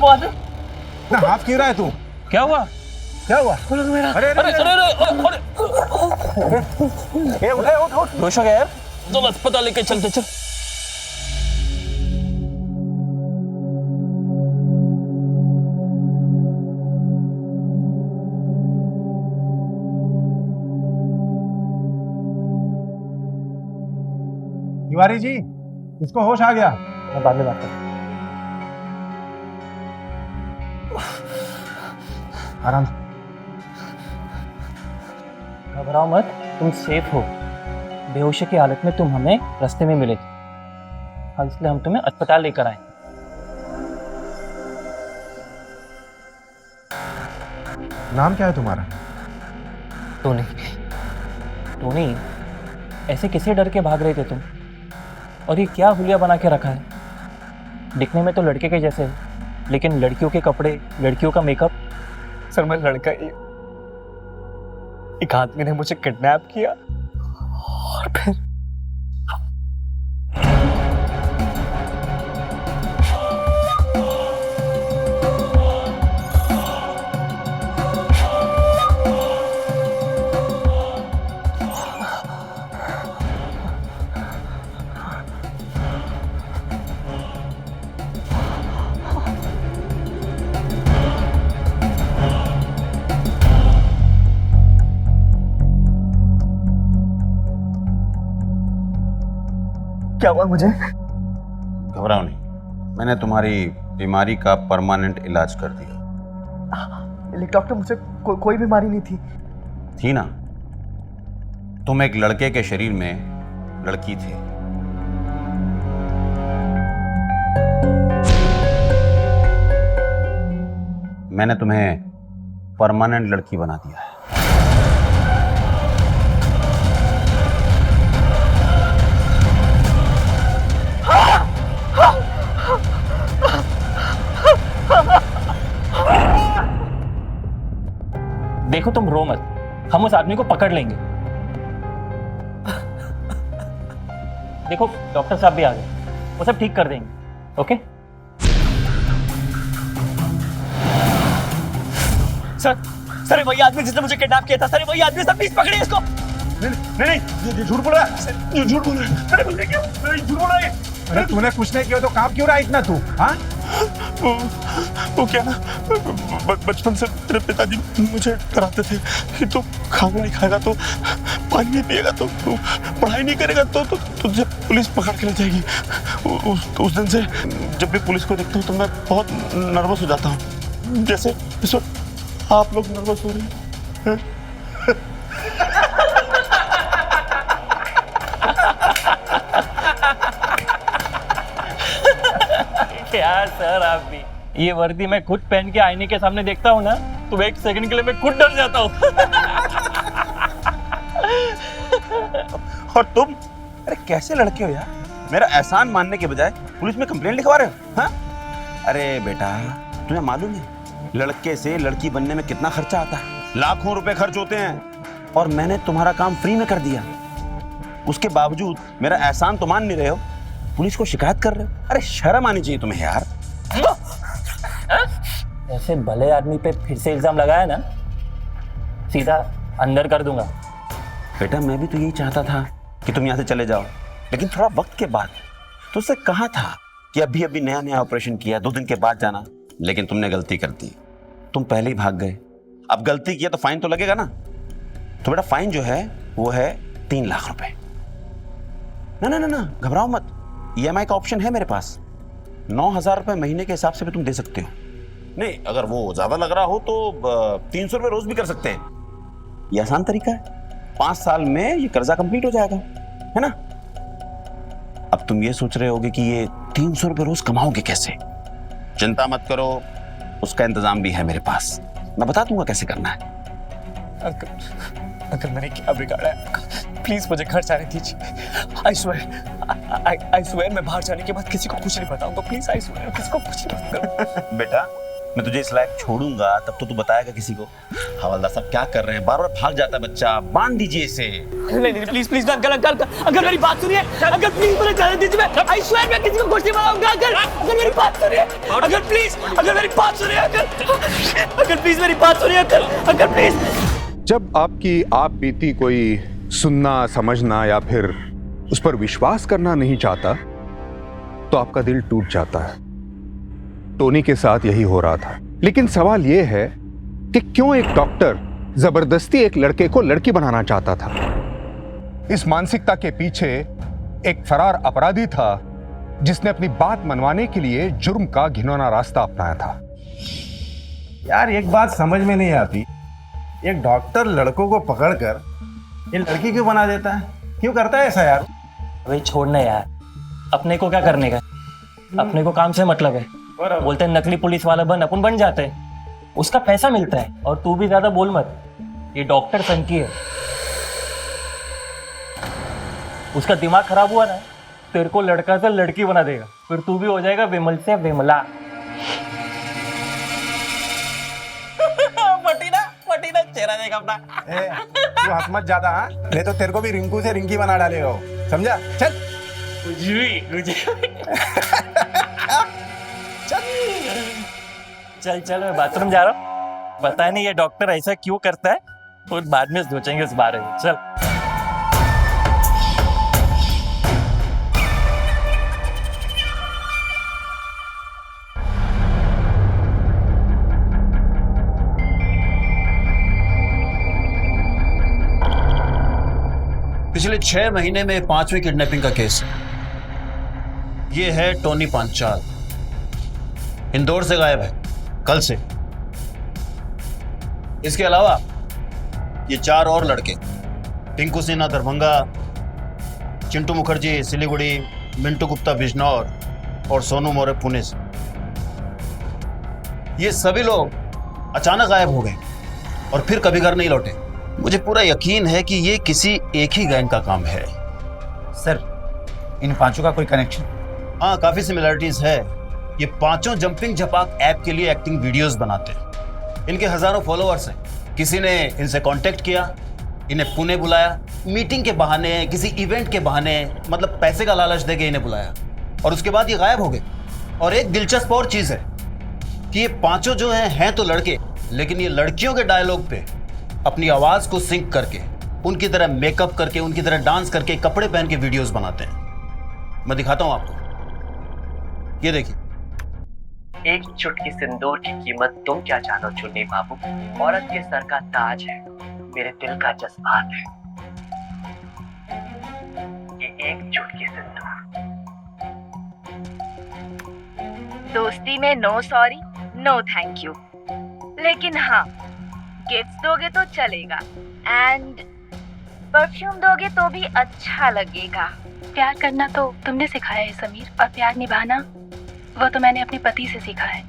वो आदमी ना हाथ क्यों रहा है तू? क्या हुआ? क्या हुआ? मेरा अरे अरे अरे उठ। होश हो गया यार, तो अस्पताल लेके चलते चल। तिवारी जी, इसको होश आ गया। मैं बाद में बात करता आराम से। घबराओ मत, तुम सेफ हो। बेहोशी की हालत में तुम हमें रास्ते में मिले थे, हाँ, इसलिए हम तुम्हें अस्पताल लेकर आए। नाम क्या है तुम्हारा? टोनी। टोनी, ऐसे किसे डर के भाग रहे थे तुम? और ये क्या हुलिया बना के रखा है? दिखने में तो लड़के के जैसे है, लेकिन लड़कियों के कपड़े, लड़कियों का मेकअप। सर मैं लड़का ही, एक आदमी ने मुझे किडनैप किया और फिर क्या हुआ मुझे? घबराओ नहीं, मैंने तुम्हारी बीमारी का परमानेंट इलाज कर दिया। लेकिन डॉक्टर मुझे कोई बीमारी नहीं थी। थी ना, तुम एक लड़के के शरीर में लड़की थे। मैंने तुम्हें परमानेंट लड़की बना दिया है। देखो तुम रो मत, हम उस आदमी को पकड़ लेंगे। देखो डॉक्टर साहब भी आ गए, वो सब ठीक कर देंगे। ओके सर वही आदमी जिसने मुझे किडनैप किया था। सर वही आदमी, सर प्लीज पकड़िए इसको। नहीं, ये झूठ बोल रहा है। झूठ बोल रहा है। अरे मुझे क्या झूठ बोल रहा है? अरे तूने कुछ नहीं किया तो काम क्यों रहा है इतना तू? हाँ, वो क्या ना, बचपन से मेरे पिताजी मुझे डराते थे कि तू खाना नहीं खाएगा तो, पानी नहीं पिएगा तो, तू पढ़ाई नहीं करेगा तो तुझे पुलिस पकड़ के ले जाएगी। उस दिन से जब भी पुलिस को देखता हूँ तो मैं बहुत नर्वस हो जाता हूँ, जैसे इस वक्त आप लोग नर्वस हो रहे हैं। यार सर, आप भी ये वर्दी मैं खुद पहन के आईने के सामने देखता हूँ ना, तो एक सेकंड के लिए मैं खुद डर जाता हूँ। और तुम, अरे कैसे लड़के हो यार, मेरा एहसान मानने के बजाय पुलिस में कंप्लेंट लिखवा रहे हो? हाँ? अरे बेटा, तुम्हें मालूम है लड़के से लड़की बनने में कितना खर्चा आता है? लाखों रुपए खर्च होते हैं, और मैंने तुम्हारा काम फ्री में कर दिया। उसके बावजूद मेरा एहसान तो मान नहीं रहे हो, पुलिस को शिकायत कर रहे हो। अरे शर्म आनी चाहिए तुम्हें यार। ऐसे भले आदमी पे फिर से इल्जाम लगाया ना, सीधा अंदर कर दूंगा। बेटा मैं भी तो यही चाहता था कि तुम यहाँ से चले जाओ, लेकिन थोड़ा वक्त के बाद तो उससे कहा था कि अभी अभी नया नया ऑपरेशन किया, 2 दिन के बाद जाना, लेकिन तुमने गलती कर दी। तुम पहले ही भाग गए। अब गलती किया तो फाइन तो लगेगा ना। तो बेटा फाइन जो है वो है 3 लाख रुपए। ना घबराओ मत, EMI का ऑप्शन है मेरे पास। 9,000 रुपए महीने के हिसाब से भी तुम दे सकते हो। नहीं, अगर वो ज्यादा लग रहा हो तो 300 रुपए रोज भी कर सकते हैं। ये आसान तरीका है, 5 साल में ये कर्जा कंप्लीट हो जाएगा, है ना? अब तुम ये सोच रहे होगे कि ये 300 रुपए रोज कमाओगे कैसे? चिंता मत करो, उसका इंतजाम भी है मेरे पास। मैं बता दूंगा कैसे करना है। अंकल मैंने क्या बिगाड़ा है? प्लीज मुझे घर जाने दीजिए। आई स्वेयर मैं बाहर जाने के बाद किसी को कुछ नहीं बताऊंगा। प्लीज आई स्वेयर किसी को कुछ नहीं बताऊंगा। बेटा मैं तुझे इस लायक छोड़ूंगा तब तो तू बताएगा किसी को। हवलदार साहब क्या कर रहे हैं, बार बार भाग जाता है बच्चा, बांध दीजिए इसे। नहीं नहीं please please uncle uncle uncle मेरी बात सुनिए अंकल प्लीज मुझे जाने दीजिए मैं आई स्वेयर मैं किसी को कुछ नहीं बताऊंगा अंकल अंकल मेरी बात सुनिए अंकल प्लीज अंकल मेरी बात सुनिए अंकल प्लीज मेरी बात सुनिए अंकल प्लीज। जब आपकी आप बीती कोई सुनना समझना या फिर उस पर विश्वास करना नहीं चाहता तो आपका दिल टूट जाता है। टोनी के साथ यही हो रहा था। लेकिन सवाल यह है कि क्यों एक डॉक्टर जबरदस्ती एक लड़के को लड़की बनाना चाहता था। इस मानसिकता के पीछे एक फरार अपराधी था जिसने अपनी बात मनवाने के लिए जुर्म का घिनौना रास्ता अपनाया था। यार एक बात समझ में नहीं आती, एक डॉक्टर लड़कों को पकड़कर ये लड़की क्यों बना देता है? क्यों करता है ऐसा यार? भाई छोड़ना यार, अपने को क्या करने का, अपने को काम से मतलब है। बोलते हैं नकली पुलिस वाला बन, अपन बन जाते हैं, उसका पैसा मिलता है। और तू भी ज्यादा बोल मत, ये डॉक्टर सनकी है, उसका दिमाग खराब हुआ ना तेरे को लड़का से लड़की बना देगा, फिर तू भी हो जाएगा विमल से विमला। पटीना चेहरा देगा अपना। तू हंस मत ज्यादा, हाँ? नहीं तो तेरे को भी रिंकू से रिंकी बना डालेगा वो, समझा? चल चल चल मैं बाथरूम जा रहा हूँ, पता नहीं ये डॉक्टर ऐसा क्यों करता है, और बाद में सोचेंगे इस बारे में। चल पिछले 6 महीने में 5वीं किडनैपिंग का केस है। ये है टोनी पांचाल, इंदौर से गायब है कल से। इसके अलावा ये 4 और लड़के, टिंकू सिन्हा दरभंगा, चिंटू मुखर्जी सिलीगुड़ी, मिंटू गुप्ता बिजनौर और सोनू मौर्य पुणे से, ये सभी लोग अचानक गायब हो गए और फिर कभी घर नहीं लौटे। मुझे पूरा यकीन है कि ये किसी एक ही गैंग का काम है। सर, इन पांचों का कोई कनेक्शन? हाँ, काफी सिमिलरिटीज है। ये पांचों जंपिंग झपाक ऐप के लिए एक्टिंग वीडियोस बनाते हैं। इनके हजारों फॉलोअर्स हैं। किसी ने इनसे कांटेक्ट किया, इन्हें पुणे बुलाया, मीटिंग के बहाने, किसी इवेंट के बहाने, मतलब पैसे का लालच देके इन्हें बुलाया, और उसके बाद ये गायब हो गए। और एक दिलचस्प और चीज है कि ये पांचों जो हैं तो लड़के, लेकिन ये लड़कियों के डायलॉग पे अपनी आवाज को सिंक करके, उनकी तरह मेकअप करके, उनकी तरह डांस करके, कपड़े पहन के वीडियोस बनाते हैं। मैं दिखाता हूं आपको, ये देखिए। एक चुटकी सिंदूर की कीमत तुम क्या जानो चुन्नी बाबू, औरत के सर का ताज है, मेरे दिल का जज्बात है। ये एक चुटकी सिंदूर। दोस्ती में no sorry no thank you, लेकिन हाँ गिफ्ट्स दोगे तो चलेगा, एंड परफ्यूम दोगे तो भी अच्छा लगेगा। प्यार करना तो तुमने सिखाया है समीर, और प्यार निभाना वो तो मैंने अपने पति से सीखा है।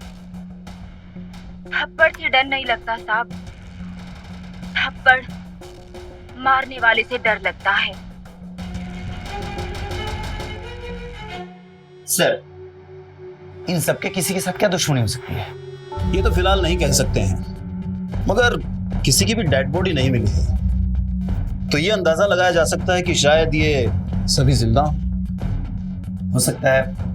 थप्पड़ से डर नहीं लगता साहब, थप्पड़ मारने वाले से डर लगता है। सर, इन सबके किसी के साथ क्या दुश्मनी हो सकती है? ये तो फिलहाल नहीं कह सकते हैं, मगर किसी की भी डेड बॉडी नहीं मिली है, तो ये अंदाजा लगाया जा सकता है कि शायद ये सभी जिंदा हो सकता है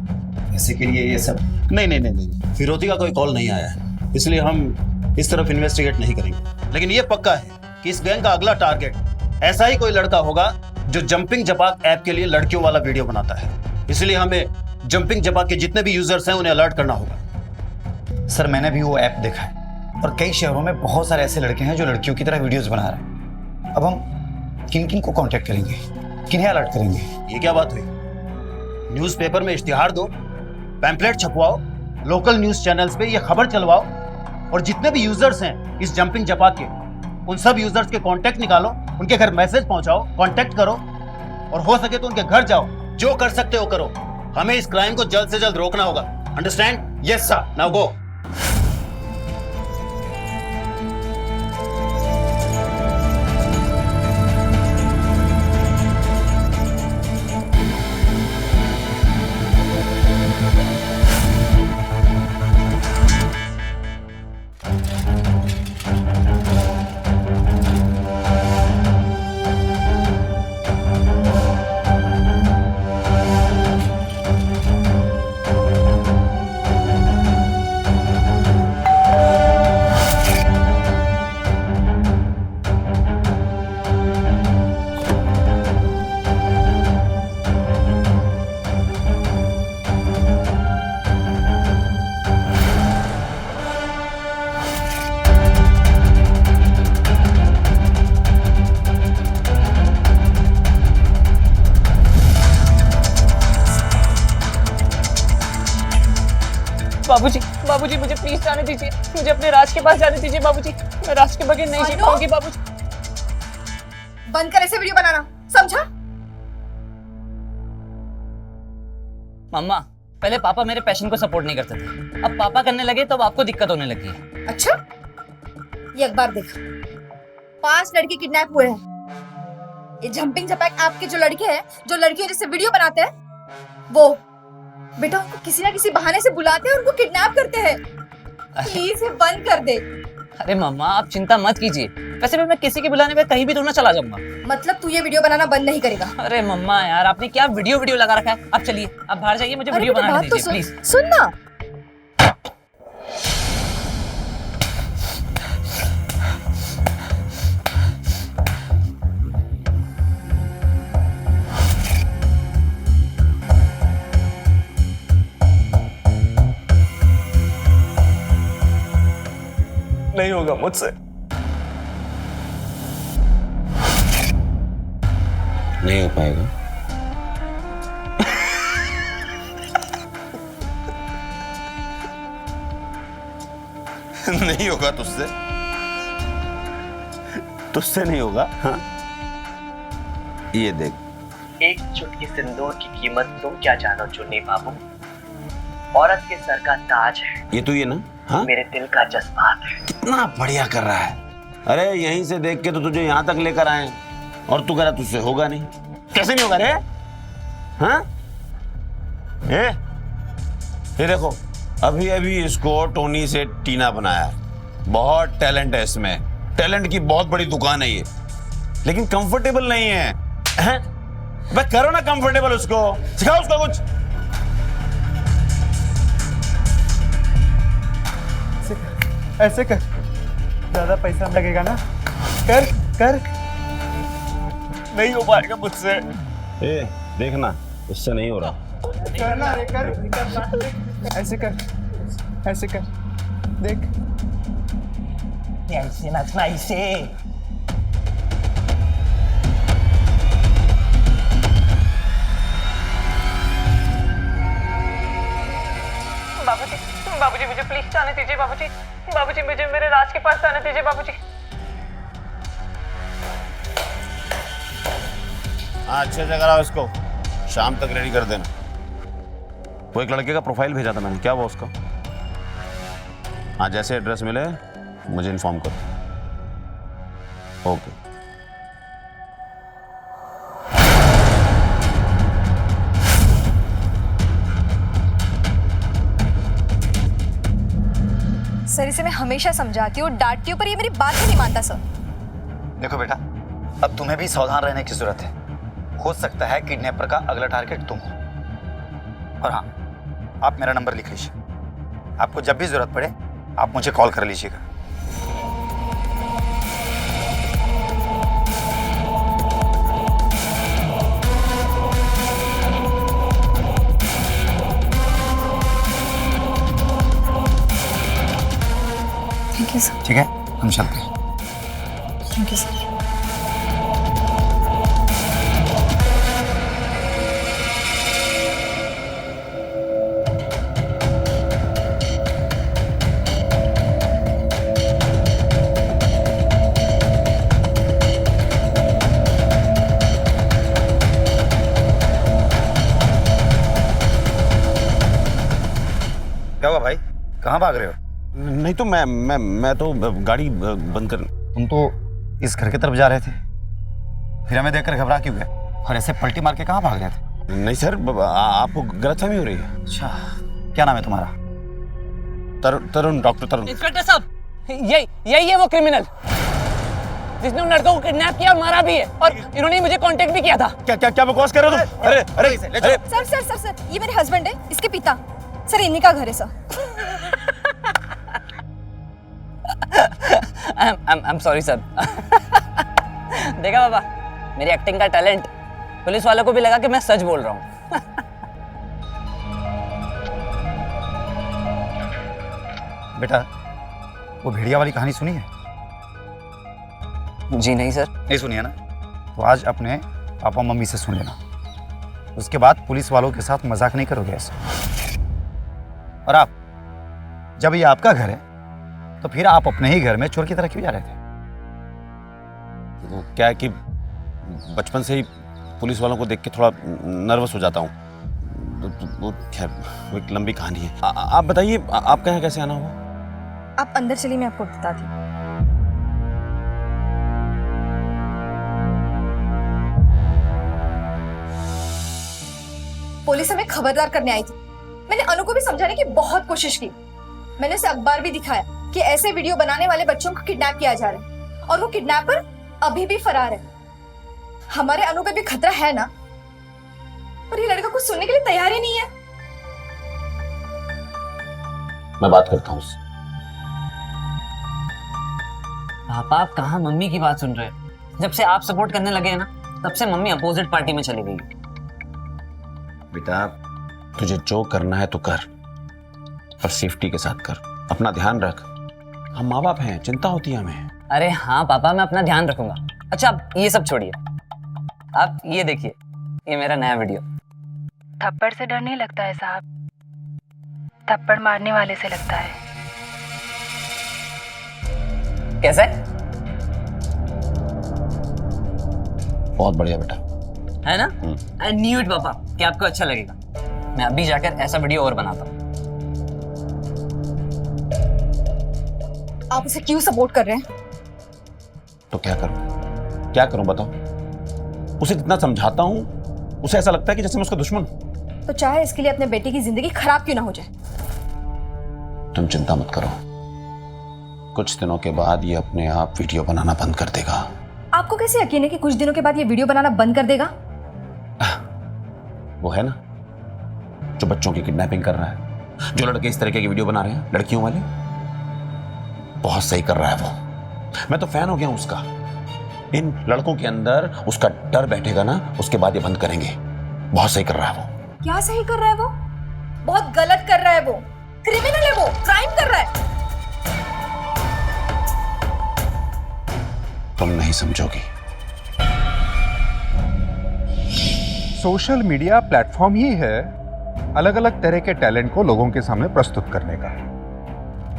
ऐसे के लिए ये सब। नहीं, फिरौती का कोई कॉल नहीं आया है, इसलिए हम इस तरफ इन्वेस्टिगेट नहीं करेंगे। लेकिन ये पक्का है कि इस गैंग का अगला टारगेट ऐसा ही कोई लड़का होगा जो जंपिंग जपाक ऐप के लिए लड़कियों वाला वीडियो बनाता है। इसलिए हमें जंपिंग जपाक के जितने भी यूजर्स हैं उन्हें अलर्ट करना होगा। सर, मैंने भी वो ऐप देखा है, और कई शहरों में बहुत सारे ऐसे लड़के हैं जो लड़कियों की तरह वीडियोस बना रहे हैं। अब हम किन किन को कांटेक्ट करेंगे, किन्हें अलर्ट करेंगे? ये क्या बात हुई? न्यूज़पेपर में इश्तिहार दो, पैम्पलेट छपवाओ, लोकल न्यूज चैनल्स पे ये खबर चलवाओ, और जितने भी यूजर्स हैं इस जंपिंग जपाक के, उन सब यूजर्स के कांटेक्ट निकालो, उनके घर मैसेज पहुंचाओ, कांटेक्ट करो, और हो सके तो उनके घर जाओ। जो कर सकते हो करो, हमें इस क्राइम को जल्द से जल्द रोकना होगा। Understand? Yes sir, now go. बाबूजी, बाबूजी मुझे प्लीज जाने दीजिए, मुझे अपने राज के पास जाने दीजिए बाबूजी, मैं राज के बगैर नहीं जी पाऊंगी बाबूजी। बंद कर ऐसे वीडियो बनाना, समझा? मम्मा, पहले पापा मेरे पैशन को सपोर्ट नहीं करते थे, अब पापा करने लगे तो अब आपको दिक्कत होने लगी है। अच्छा, ये अखबार देख, 5 लड़के किडनैप हुए हैं। ये जंपिंग झपैक ऐप के जो लड़के हैं, जो लड़कियों जैसे वीडियो बनाते हैं, वो बेटा उनको किसी ना किसी बहाने से बुलाते हैं और उनको किडनैप करते हैं। प्लीज ये बंद कर दे। अरे मम्मा, आप चिंता मत कीजिए, वैसे भी मैं किसी के बुलाने पे कहीं भी थोड़ा चला जाऊंगा। मतलब तू ये वीडियो बनाना बंद नहीं करेगा? अरे मम्मा यार, आपने क्या वीडियो लगा रखा है। आप चलिए, आप बाहर जाइए, मुझे वीडियो बनाने दीजिए प्लीज। सुन ना, नहीं होगा मुझसे। नहीं हो पाएगा। नहीं होगा तुझसे, तुझसे नहीं होगा। हाँ, ये देख, एक चुटकी सिंदूर की कीमत तुम क्या जानो चुन्नी बाबू। औरत के सर का ताज है ये तो ये ना। हाँ, मेरे दिल का जज्बात है। कितना बढ़िया कर रहा है। अरे यहीं से देख के तो तुझे यहाँ तक लेकर आए और तू कह रहा तुझसे होगा नहीं। कैसे नहीं होगा रे? हाँ, ये देखो, अभी अभी इसको टोनी से टीना बनाया। बहुत टैलेंट है इसमें, टैलेंट की बहुत बड़ी दुकान है ये, लेकिन कंफर्टेबल नहीं है। हैं? बस करो ना कंफर्टेबल, उसको सिखाओ उसको कुछ। ऐसे कर, ज्यादा पैसा लगेगा ना। कर कर। नहीं हो पाएगा मुझसे। देखना, इससे नहीं हो रहा। करना रे, कर। ऐसे कर, ऐसे कर, देख। ऐसे नाचना, ऐसे। बाबूजी, बाबूजी मुझे प्लीज जाने दीजिए बाबूजी, बाबूजी मुझे मेरे राज के पास जाने दीजिए बाबूजी। हाँ, अच्छे से कराओ इसको, शाम तक रेडी कर देना। वो एक लड़के का प्रोफाइल भेजा था मैंने, क्या हुआ उसका? हाँ, जैसे एड्रेस मिले मुझे इन्फॉर्म करो। ओके। सर इसे मैं हमेशा समझाती हूँ, डांटती हूँ, पर ये मेरी बात ही नहीं मानता सर। देखो बेटा, अब तुम्हें भी सावधान रहने की जरूरत है। हो सकता है किडनैपर का अगला टारगेट तुम हो। और हाँ, आप मेरा नंबर लिख लीजिए। आपको जब भी जरूरत पड़े आप मुझे कॉल कर लीजिएगा। Thank you sir. ठीक है, हम चलते हैं। Thank you sir. क्या हुआ भाई, कहाँ भाग रहे हो? नहीं तो मैं तो गाड़ी बंद कर। तुम तो इस घर की तरफ जा रहे थे, फिर हमें देखकर घबरा क्यों गए और ऐसे पलटी मार के कहाँ भाग रहे थे? नहीं सर, आपको गलतफहमी हो रही है। अच्छा, क्या नाम है तुम्हारा? तरुण, डॉक्टर तरुण। इंस्पेक्टर साहब, यही है वो क्रिमिनल जिसने उन लड़कों को किडनैप किया और मारा भी है, और इन्होंने मुझे कांटेक्ट भी किया था। क्या बकवास कर रहे हो तुम? अरे सर ये मेरे हस्बैंड है, इसके पिता। सर इन्हीं का घर है सर। I'm sorry sir. देखा बाबा, मेरी एक्टिंग का टैलेंट पुलिस वालों को भी लगा कि मैं सच बोल रहा हूँ। बेटा, वो भेड़िया वाली कहानी सुनी है? जी नहीं सर। नहीं सुनी है ना? तो आज अपने पापा मम्मी से सुन लेना। उसके बाद पुलिस वालों के साथ मजाक नहीं करोगे ऐसे। और आप, जब ये आपका घर है तो फिर आप अपने ही घर में चोर की तरह क्यों जा रहे थे? वो क्या है कि बचपन से ही पुलिस वालों को देख के थोड़ा नर्वस हो जाता हूँ। वो खैर वो एक लंबी कहानी है। आप बताइए, आपका यहाँ कैसे आना हुआ? आप अंदर चलिए, मैं आपको बताती हूँ। पुलिस हमें खबरदार करने आई थी। मैंने अनु को भी समझाने की बहुत कोशिश की। मैंने उसे अखबार भी दिखाया कि ऐसे वीडियो बनाने वाले बच्चों को किडनैप किया जा रहा है और वो किडनैपर अभी भी फरार है। हमारे अनु पे भी खतरा है ना? पर ये लड़का कुछ सुनने के लिए तैयार ही नहीं है। मैं बात करता हूँ उससे। पापा, आप कहाँ मम्मी की बात सुन रहे हैं? जब से आप सपोर्ट करने लगे हैं ना, तब से मम्मी अपोजिट पार्टी में चली गई। बेटा, तुझे जो करना है तो कर, पर सेफ्टी के साथ कर। अपना ध्यान रख। हम माँ बाप हैं, चिंता होती है हमें। अरे हाँ पापा, मैं अपना ध्यान रखूंगा। अच्छा, आप ये सब छोड़िए, आप ये देखिए, ये मेरा नया वीडियो। थप्पड़ से डर नहीं लगता है साहब, थप्पड़ मारने वाले से लगता है। कैसा है? बहुत बढ़िया बेटा, है ना? आई न्यू इट पापा कि आपको अच्छा लगेगा। मैं अभी जाकर ऐसा वीडियो और बनाता हूँ। आप उसे क्यों सपोर्ट कर रहे हैं? तो क्या करूं बताओ? उसे जितना समझाता हूं, उसे ऐसा लगता है कि जैसे मैं उसका दुश्मन हूं। तो चाहे इसके लिए अपने बेटे की जिंदगी खराब क्यों ना हो जाए। तुम चिंता मत करो, कुछ दिनों के बाद ये अपने आप वीडियो बनाना बंद कर देगा। आपको कैसे यकीन है कि कुछ दिनों के बाद ये वीडियो बनाना बंद कर देगा? वो है ना, जो बच्चों की किडनैपिंग कर रहा है, जो लड़के इस तरीके की वीडियो बना रहे हैं, लड़कियों वाले, बहुत सही कर रहा है वो। मैं तो फैन हो गया हूं उसका। इन लड़कों के अंदर उसका डर बैठेगा ना, उसके बाद ये बंद करेंगे। बहुत सही कर रहा है वो। क्या सही कर रहा है वो? बहुत गलत कर रहा है वो। क्रिमिनल है वो, क्राइम कर रहा है। तुम नहीं समझोगी। सोशल मीडिया प्लेटफॉर्म ही है अलग अलग तरह के टैलेंट को लोगों के सामने प्रस्तुत करने का।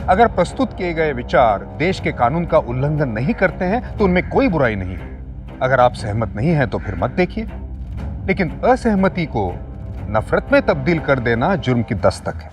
अगर प्रस्तुत किए गए विचार देश के कानून का उल्लंघन नहीं करते हैं तो उनमें कोई बुराई नहीं है। अगर आप सहमत नहीं हैं तो फिर मत देखिए, लेकिन असहमति को नफरत में तब्दील कर देना जुर्म की दस्तक है।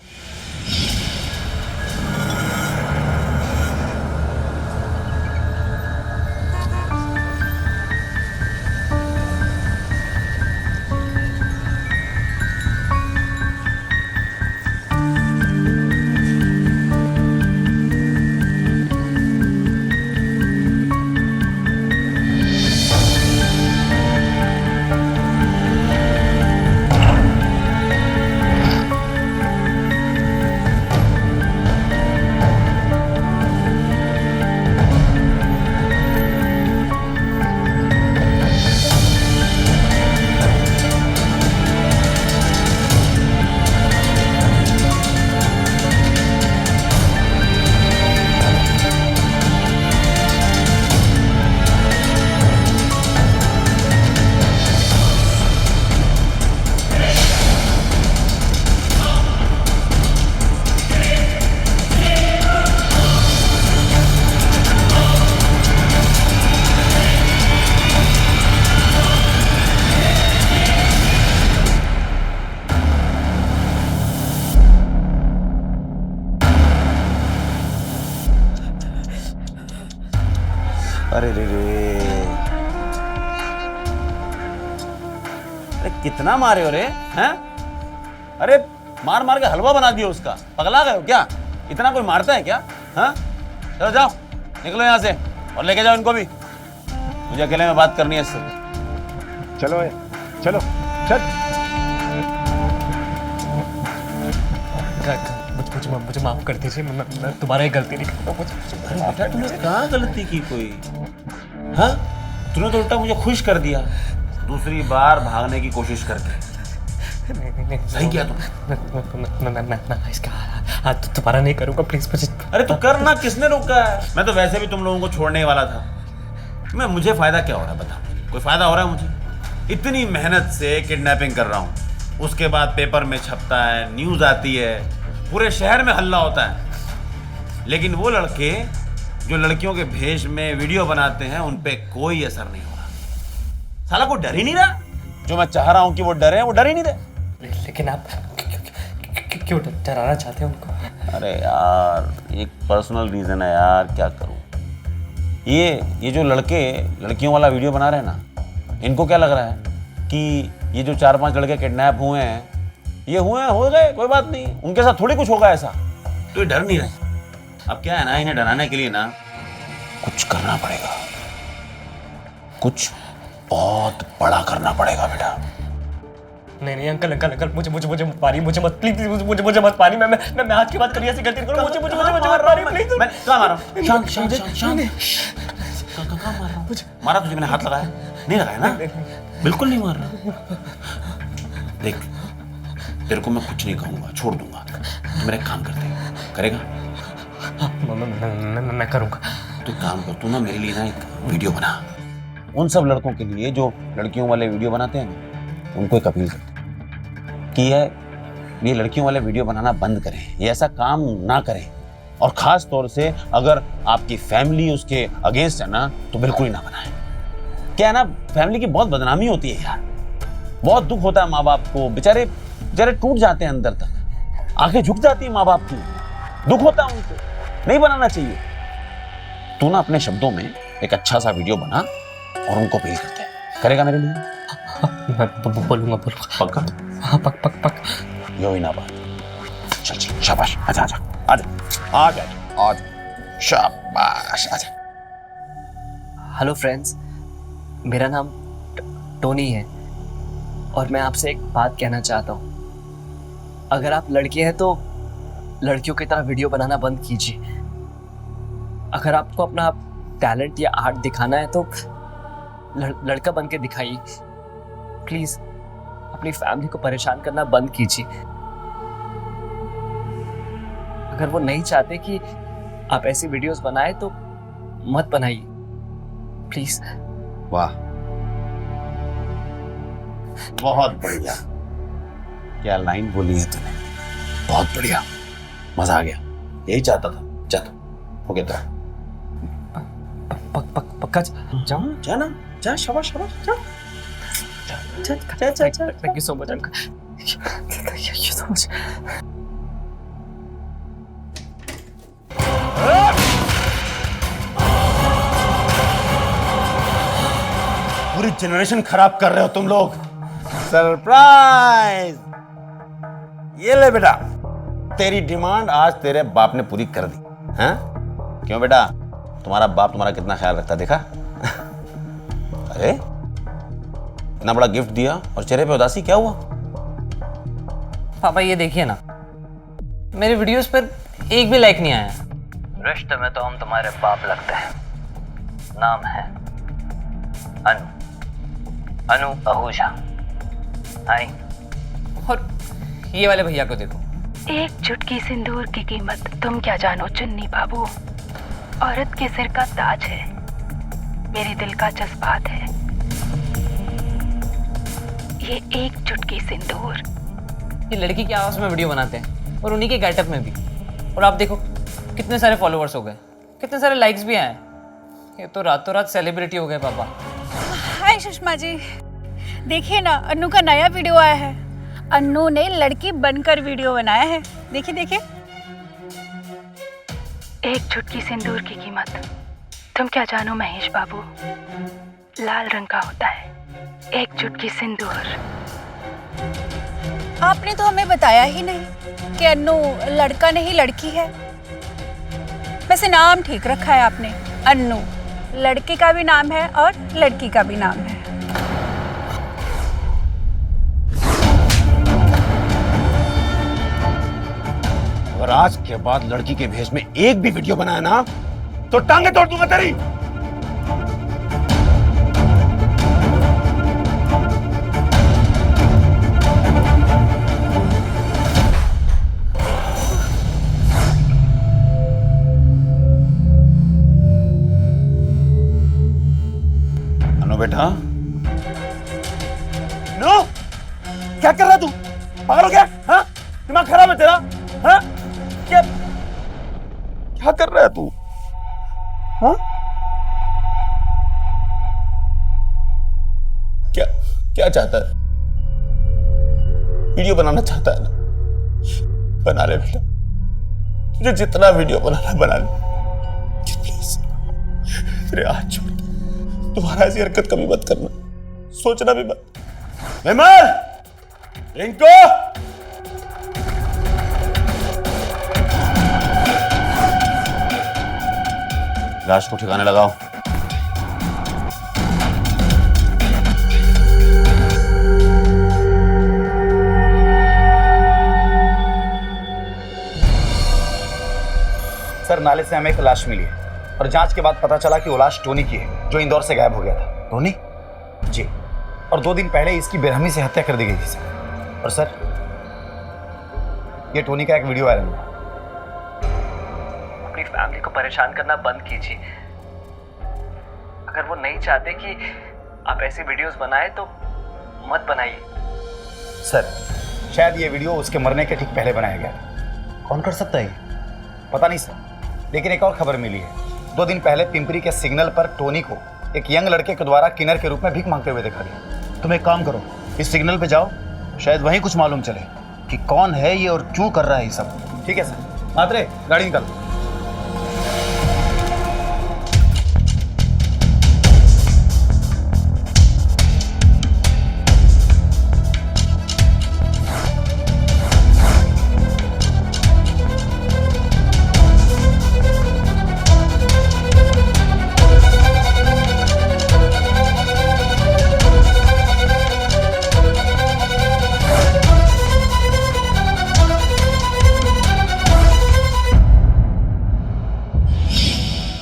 अरे रे अरे कितना मारे हो रे हैं? अरे मार मार के हलवा बना दिया उसका। पगला गए हो क्या? इतना कोई मारता है क्या? हाँ? चलो जाओ, निकलो यहाँ से और लेके जाओ इनको भी। मुझे अकेले में बात करनी है इससे। चलो चलो चल। मुझे माफ कर दीजिए, मैं तुम्हारा ही गलती नहीं करता। अरे बेटा तूने कहाँ गलती की कोई? हाँ, तूने तो उल्टा मुझे खुश कर दिया दूसरी बार भागने की कोशिश करके। सही किया तुमने। मैं इसका हाथ दोबारा नहीं करूँगा, प्लीज मुझे। अरे तू करना, किसने रोका है? मैं तो वैसे भी तुम लोगों को छोड़ने वाला था। मुझे फायदा क्या हो रहा है बता? कोई फायदा हो रहा है मुझे? इतनी मेहनत से किडनैपिंग कर रहा हूँ, उसके बाद पेपर में छपता है, न्यूज़ आती है, पूरे शहर में हल्ला होता है, लेकिन वो लड़के जो लड़कियों के भेष में वीडियो बनाते हैं उन पे कोई असर नहीं हो रहा। साला को डर ही नहीं रहा। जो मैं चाह रहा हूँ कि वो डरे, वो डर ही नहीं रहे। लेकिन आप क्यों डराना चाहते हैं उनको? अरे यार एक पर्सनल रीज़न है यार, क्या करूँ। ये जो लड़कियों वाला वीडियो बना रहे हैं ना, इनको क्या लग रहा है कि ये जो 4-5 लड़के किडनैप हुए हैं, ये हो गए, कोई बात नहीं, उनके साथ थोड़ी कुछ होगा ऐसा। तो ये डर नहीं रहे। अब क्या है ना, इन्हें डराने के लिए ना कुछ करना पड़ेगा, कुछ बहुत बड़ा करना पड़ेगा बेटा। नहीं अंकल मुझे मत मारिए, मुझे मत प्लीज, मुझे मत मारिए। मैं आज की बात करिए, ऐसी गलती करूँ, मुझे मत मारिए प्लीज। मैं कहाँ मारा? शांत। कहाँ मारा? मारा तुझे मैंने? हाथ लगाया नहीं? लगाया ना? बिल्कुल नहीं मार रहा। देख तेरे को मैं कुछ नहीं कहूँगा, छोड़ दूंगा। तू मेरा काम करेगा? मैं करूँगा। तू काम कर, तू ना मेरे लिए ना एक वीडियो बना। उन सब लड़कों के लिए जो लड़कियों वाले वीडियो बनाते हैं ना, उनको एक अपील कर कि ये लड़कियों वाले वीडियो बनाना बंद करें, ये ऐसा काम ना करें। और ख़ास तौर से अगर आपकी फैमिली उसके अगेंस्ट है ना, तो बिल्कुल ही ना बनाएं। क्या है ना, फैमिली की बहुत बदनामी होती है यार, बहुत दुख होता है। माँ बाप को बेचारे टूट जाते हैं अंदर तक, आंखें झुक जाती है माँ बाप की, दुख होता है उनको। नहीं बनाना चाहिए। तू ना अपने शब्दों में एक अच्छा सा वीडियो बना और उनको अपील करते हैं। करेगा मेरे लिए? मैं बोलूँगा। पक्का? हाँ पक। यो ही ना बात। चल शाबाश, आजा शाबाश, आजा। हेलो फ्रेंड्स, मेरा नाम टोनी है और मैं आपसे एक बात कहना चाहता हूँ। अगर आप लड़के हैं तो लड़कियों की तरह वीडियो बनाना बंद कीजिए। अगर आपको अपना टैलेंट या आर्ट दिखाना है तो लड़का बन के दिखाइए। प्लीज अपनी फैमिली को परेशान करना बंद कीजिए। अगर वो नहीं चाहते कि आप ऐसी वीडियोस बनाए तो मत बनाइए प्लीज। वाह, बहुत बढ़िया। क्या लाइन बोली है तूने, बहुत बढ़िया, मजा आ गया। यही चाहता था। चल हो गया तेरा। पक्का जाओ जाना, जा, शाबाश जा। Thank you so much uncle, thank you so much. पूरी जनरेशन खराब कर रहे हो तुम लोग। सरप्राइज! ये ले बेटा, तेरी डिमांड आज तेरे बाप ने पूरी कर दी। हैं? क्यों बेटा, तुम्हारा बाप तुम्हारा कितना ख्याल रखता देखा? अरे इतना बड़ा गिफ्ट दिया और चेहरे पे उदासी, क्या हुआ? पापा ये देखिए ना, मेरे वीडियोस पर एक भी लाइक नहीं आया। रिश्ते में तो हम तुम्हारे बाप लगते हैं। नाम है अनु आहूजा। आई। और ये वाले भैया को देखो, एक चुटकी सिंदूर की कीमत तुम क्या जानो चुन्नी बाबू। औरत के सिर का ताज है, मेरे दिल का जज्बात है। ये एक चुटकी सिंदूर। ये लड़की की आवाज में वीडियो बनाते हैं और उन्हीं के गेटअप में भी। और आप देखो कितने सारे फॉलोअर्स हो गए, कितने सारे लाइक्स भी आए। ये तो रातों रात सेलिब्रिटी हो गए पापा। हाय सुषमा जी, देखिए ना अन्नू का नया वीडियो आया है। अन्नू ने लड़की बनकर वीडियो बनाया है, देखिए देखिए। एक चुटकी सिंदूर की कीमत तुम क्या जानो महेश बाबू। लाल रंग का होता है एक चुटकी सिंदूर। आपने तो हमें बताया ही नहीं कि अन्नू लड़का नहीं लड़की है। वैसे नाम ठीक रखा है आपने, अन्नू। लड़के का भी नाम है और लड़की का भी नाम है। और आज के बाद लड़की के भेष में एक भी वीडियो बनाया ना तो टांगे तोड़ दूंगा तेरी। अनु बेटा, नो क्या कर रहा तू? पागल हो गया? हाँ, दिमाग खराब है तेरा? हाँ, क्या कर रहा है तू? हाँ? क्या क्या चाहता है? वीडियो बनाना चाहता है ना? बना ले बेटा, तुझे जितना वीडियो बनाना बना ले। प्लीज तेरे हाथ छोड़, दोबारा ऐसी हरकत कभी मत करना, सोचना भी मत। विमल, रिंकू, लाश को ठिकाने लगाओ। सर, नाले से हमें एक लाश मिली है और जांच के बाद पता चला कि वो लाश टोनी की है, जो इंदौर से गायब हो गया था। टोनी? जी, और 2 दिन पहले इसकी बेरहमी से हत्या कर दी गई थी सर। और सर, ये टोनी का एक वीडियो वायरल हुआ। अपनी फैमिली को परेशान करना बंद कीजिए। अगर वो नहीं चाहते कि आप ऐसी वीडियोस बनाएं तो मत बनाइए। सर, शायद ये वीडियो उसके मरने के ठीक पहले बनाया गया था। कौन कर सकता है ये? पता नहीं सर, लेकिन एक और खबर मिली है। 2 दिन पहले पिंपरी के सिग्नल पर टोनी को एक यंग लड़के के द्वारा किन्नर के रूप में भीख मांगते हुए देखा गया। तुम एक काम करो, इस सिग्नल पे जाओ, शायद वहीं कुछ मालूम चले कि कौन है ये और क्यों कर रहा है ये सब। ठीक है सर। मात्रे, गाड़ी निकाल।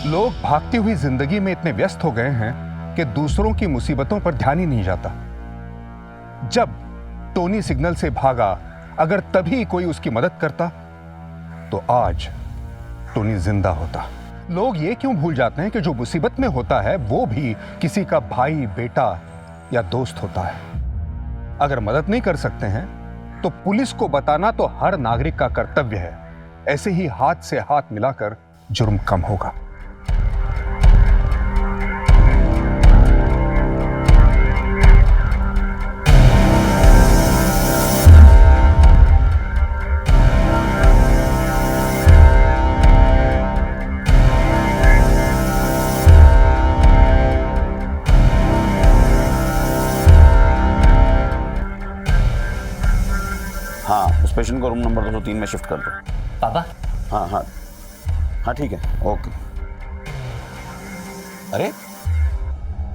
लोग भागती हुई जिंदगी में इतने व्यस्त हो गए हैं कि दूसरों की मुसीबतों पर ध्यान ही नहीं जाता। जब टोनी सिग्नल से भागा, अगर तभी कोई उसकी मदद करता तो आज टोनी जिंदा होता। लोग ये क्यों भूल जाते हैं कि जो मुसीबत में होता है वो भी किसी का भाई, बेटा या दोस्त होता है। अगर मदद नहीं कर सकते हैं तो पुलिस को बताना तो हर नागरिक का कर्तव्य है। ऐसे ही हाथ से हाथ मिलाकर जुर्म कम होगा। हाँ, उस पेशेंट को रूम नंबर 203 में शिफ्ट कर दो। पापा? हाँ हाँ हाँ, ठीक है, ओके। अरे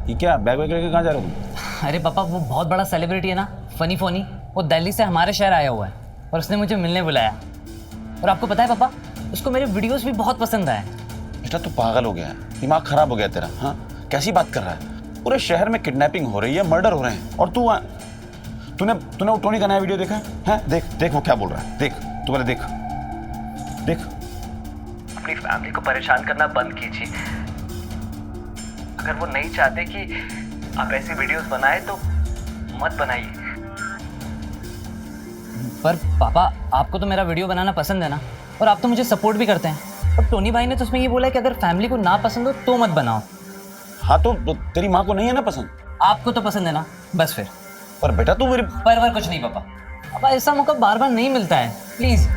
ये क्या बैग वैग लेके कहाँ जा रहे हो तुम? अरे पापा, वो बहुत बड़ा सेलिब्रिटी है ना, फनी फोनी, वो दिल्ली से हमारे शहर आया हुआ है और उसने मुझे मिलने बुलाया। और आपको पता है पापा, उसको मेरे वीडियोस भी बहुत पसंद आए। बेटा तू पागल हो गया है, दिमाग खराब हो गया तेरा। हाँ, कैसी बात कर रहा है? पूरे शहर में किडनैपिंग हो रही है, मर्डर हो रहे हैं, और तूने वो टोनी का नया वीडियो देखा है? देख देख वो क्या बोल रहा है, देख तू पहले देख देख। अपनी फैमिली को परेशान करना बंद कीजिए। अगर वो नहीं चाहते कि आप ऐसी वीडियोस बनाएं तो मत बनाइए। पर पापा, आपको तो मेरा वीडियो बनाना पसंद है ना, और आप तो मुझे सपोर्ट भी करते हैं। और टोनी भाई ने तो उसमें ये बोला है कि अगर फैमिली को ना पसंद हो तो मत बनाओ। हाँ तो तेरी माँ को नहीं है ना पसंद? आपको तो पसंद है ना, बस फिर। पर बेटा तू मेरी पर कुछ नहीं पापा, पापा ऐसा मौका बार बार नहीं मिलता है, प्लीज।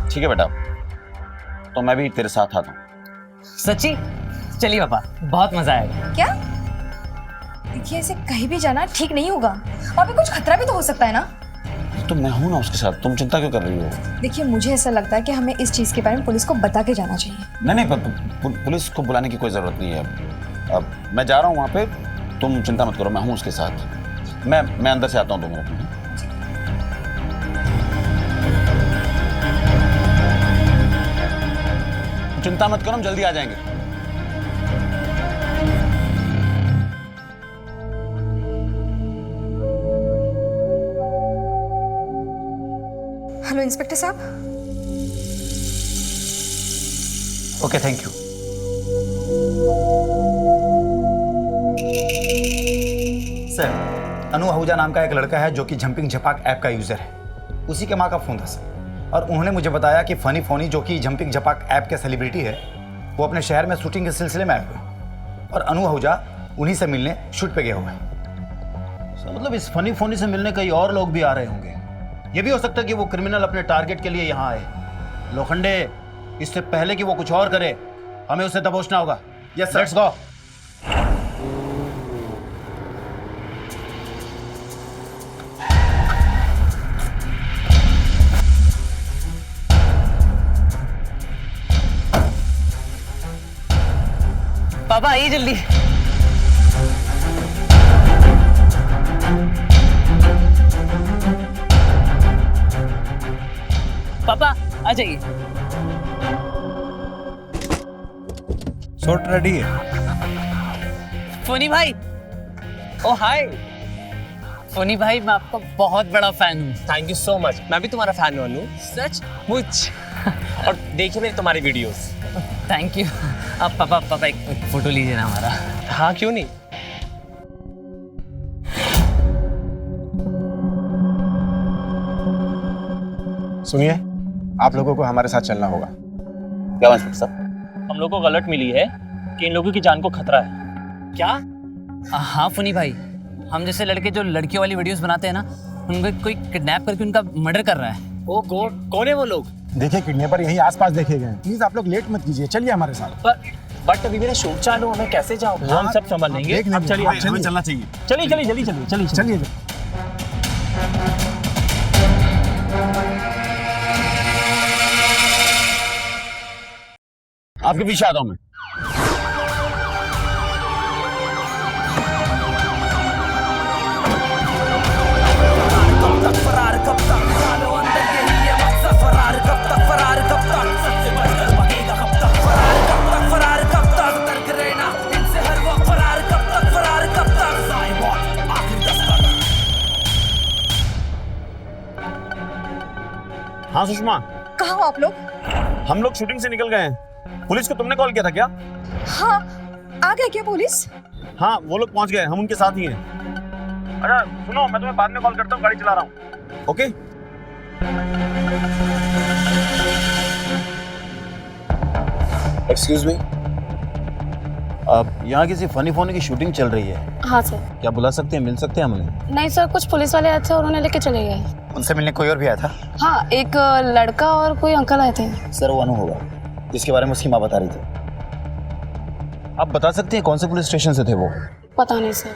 ठीक है बेटा, तो मैं भी तेरे साथ आता हूँ। सच्ची? चलिए पापा, बहुत मजा आएगा। क्या? देखिए, ऐसे कहीं भी जाना ठीक नहीं होगा, वहाँ पे कुछ खतरा भी तो हो सकता है ना। तो मैं हूं ना उसके साथ, तुम चिंता क्यों कर रही हो? देखिए मुझे ऐसा लगता है कि हमें इस चीज़ के बारे में पुलिस को बता के जाना चाहिए। नहीं पुलिस को बुलाने की कोई ज़रूरत नहीं है। अब मैं जा रहा हूँ वहाँ पे, तुम चिंता मत करो, मैं हूँ उसके साथ। मैं अंदर से आता हूँ 2 मिनट में। चिंता मत करो, हम जल्दी आ जाएंगे। हेलो इंस्पेक्टर साहब। Okay, thank you. सर, अनु आहूजा नाम का एक लड़का है जो कि जंपिंग झपाक ऐप का यूजर है। उसी के माँ का फोन था सर, और उन्होंने मुझे बताया कि फनी फोनी जो कि जंपिंग झपाक ऐप के सेलिब्रिटी है, वो अपने शहर में शूटिंग के सिलसिले में आए हुए, और अनु आहूजा उन्हीं से मिलने शूट पे गए हुए हैं। मतलब इस फनी फोनी से मिलने कई और लोग भी आ रहे होंगे। ये भी हो सकता है कि वो क्रिमिनल अपने टारगेट के लिए यहाँ आए। लोखंडे, इससे पहले कि वो कुछ और करे, हमें उसे दबोचना होगा। Yes sir, let's go. पापा आइए जल्दी। पापा आ जाइए। शॉट रेडी है। फोनी भाई, ओ हाय। फोनी भाई, मैं आपका बहुत बड़ा फैन हूँ। Thank you so much. मैं भी तुम्हारा फैन हूँ अनु। सच मुझ और देखिए मेरी तुम्हारी वीडियोस। Thank you. अब पापा एक फोटो लीजिए ना हमारा। हाँ क्यों नहीं। सुनिए, आप लोगों को हमारे साथ चलना होगा। क्या इंस्पेक्टर साहब? हम लोग को अलर्ट मिली है कि इन लोगों की जान को खतरा है। क्या? हाँ फोनी भाई, हम जैसे लड़के जो लड़कियों वाली वीडियोस बनाते हैं ना, उनको कोई किडनैप करके उनका मर्डर कर रहा है। ओ गॉड, कौन है वो लोग? देखिए, किडनैपर यहीं आसपास देखे गए। प्लीज आप लोग लेट मत कीजिए, चलिए हमारे साथ। बट अभी मेरा शूट चालू, हमें कैसे जाओ? वो हम सब संभाल लेंगे। अब चलिए, हमें चलना चाहिए। चलिए जल्दी चलिए। आपके पीछे आता हूँ मैं। हाँ सुषमा, कहाँ हो आप लोग? हम लोग शूटिंग से निकल गए हैं। पुलिस को तुमने कॉल किया था क्या? हाँ, आ गए क्या पुलिस? हाँ, वो लोग पहुंच गए, हम उनके साथ ही हैं। अच्छा सुनो, मैं तुम्हें बाद में कॉल करता हूँ, गाड़ी चला रहा हूँ। ओके? एक्सक्यूज मी, अब यहाँ किसी फनी फोनी की शूटिंग चल रही है। हाँ सर। क्या बुला सकते हैं, मिल सकते हैं हमें? नहीं सर, कुछ पुलिस वाले आए थे और उन्हें लेके चले गए। उनसे मिलने कोई और भी आया था? हाँ, एक लड़का और कोई अंकल आए थे। सर वो अनु होगा, जिसके बारे में उसकी माँ बता रही थी। आप बता सकते हैं कौन से पुलिस स्टेशन से थे वो? पता नहीं सर।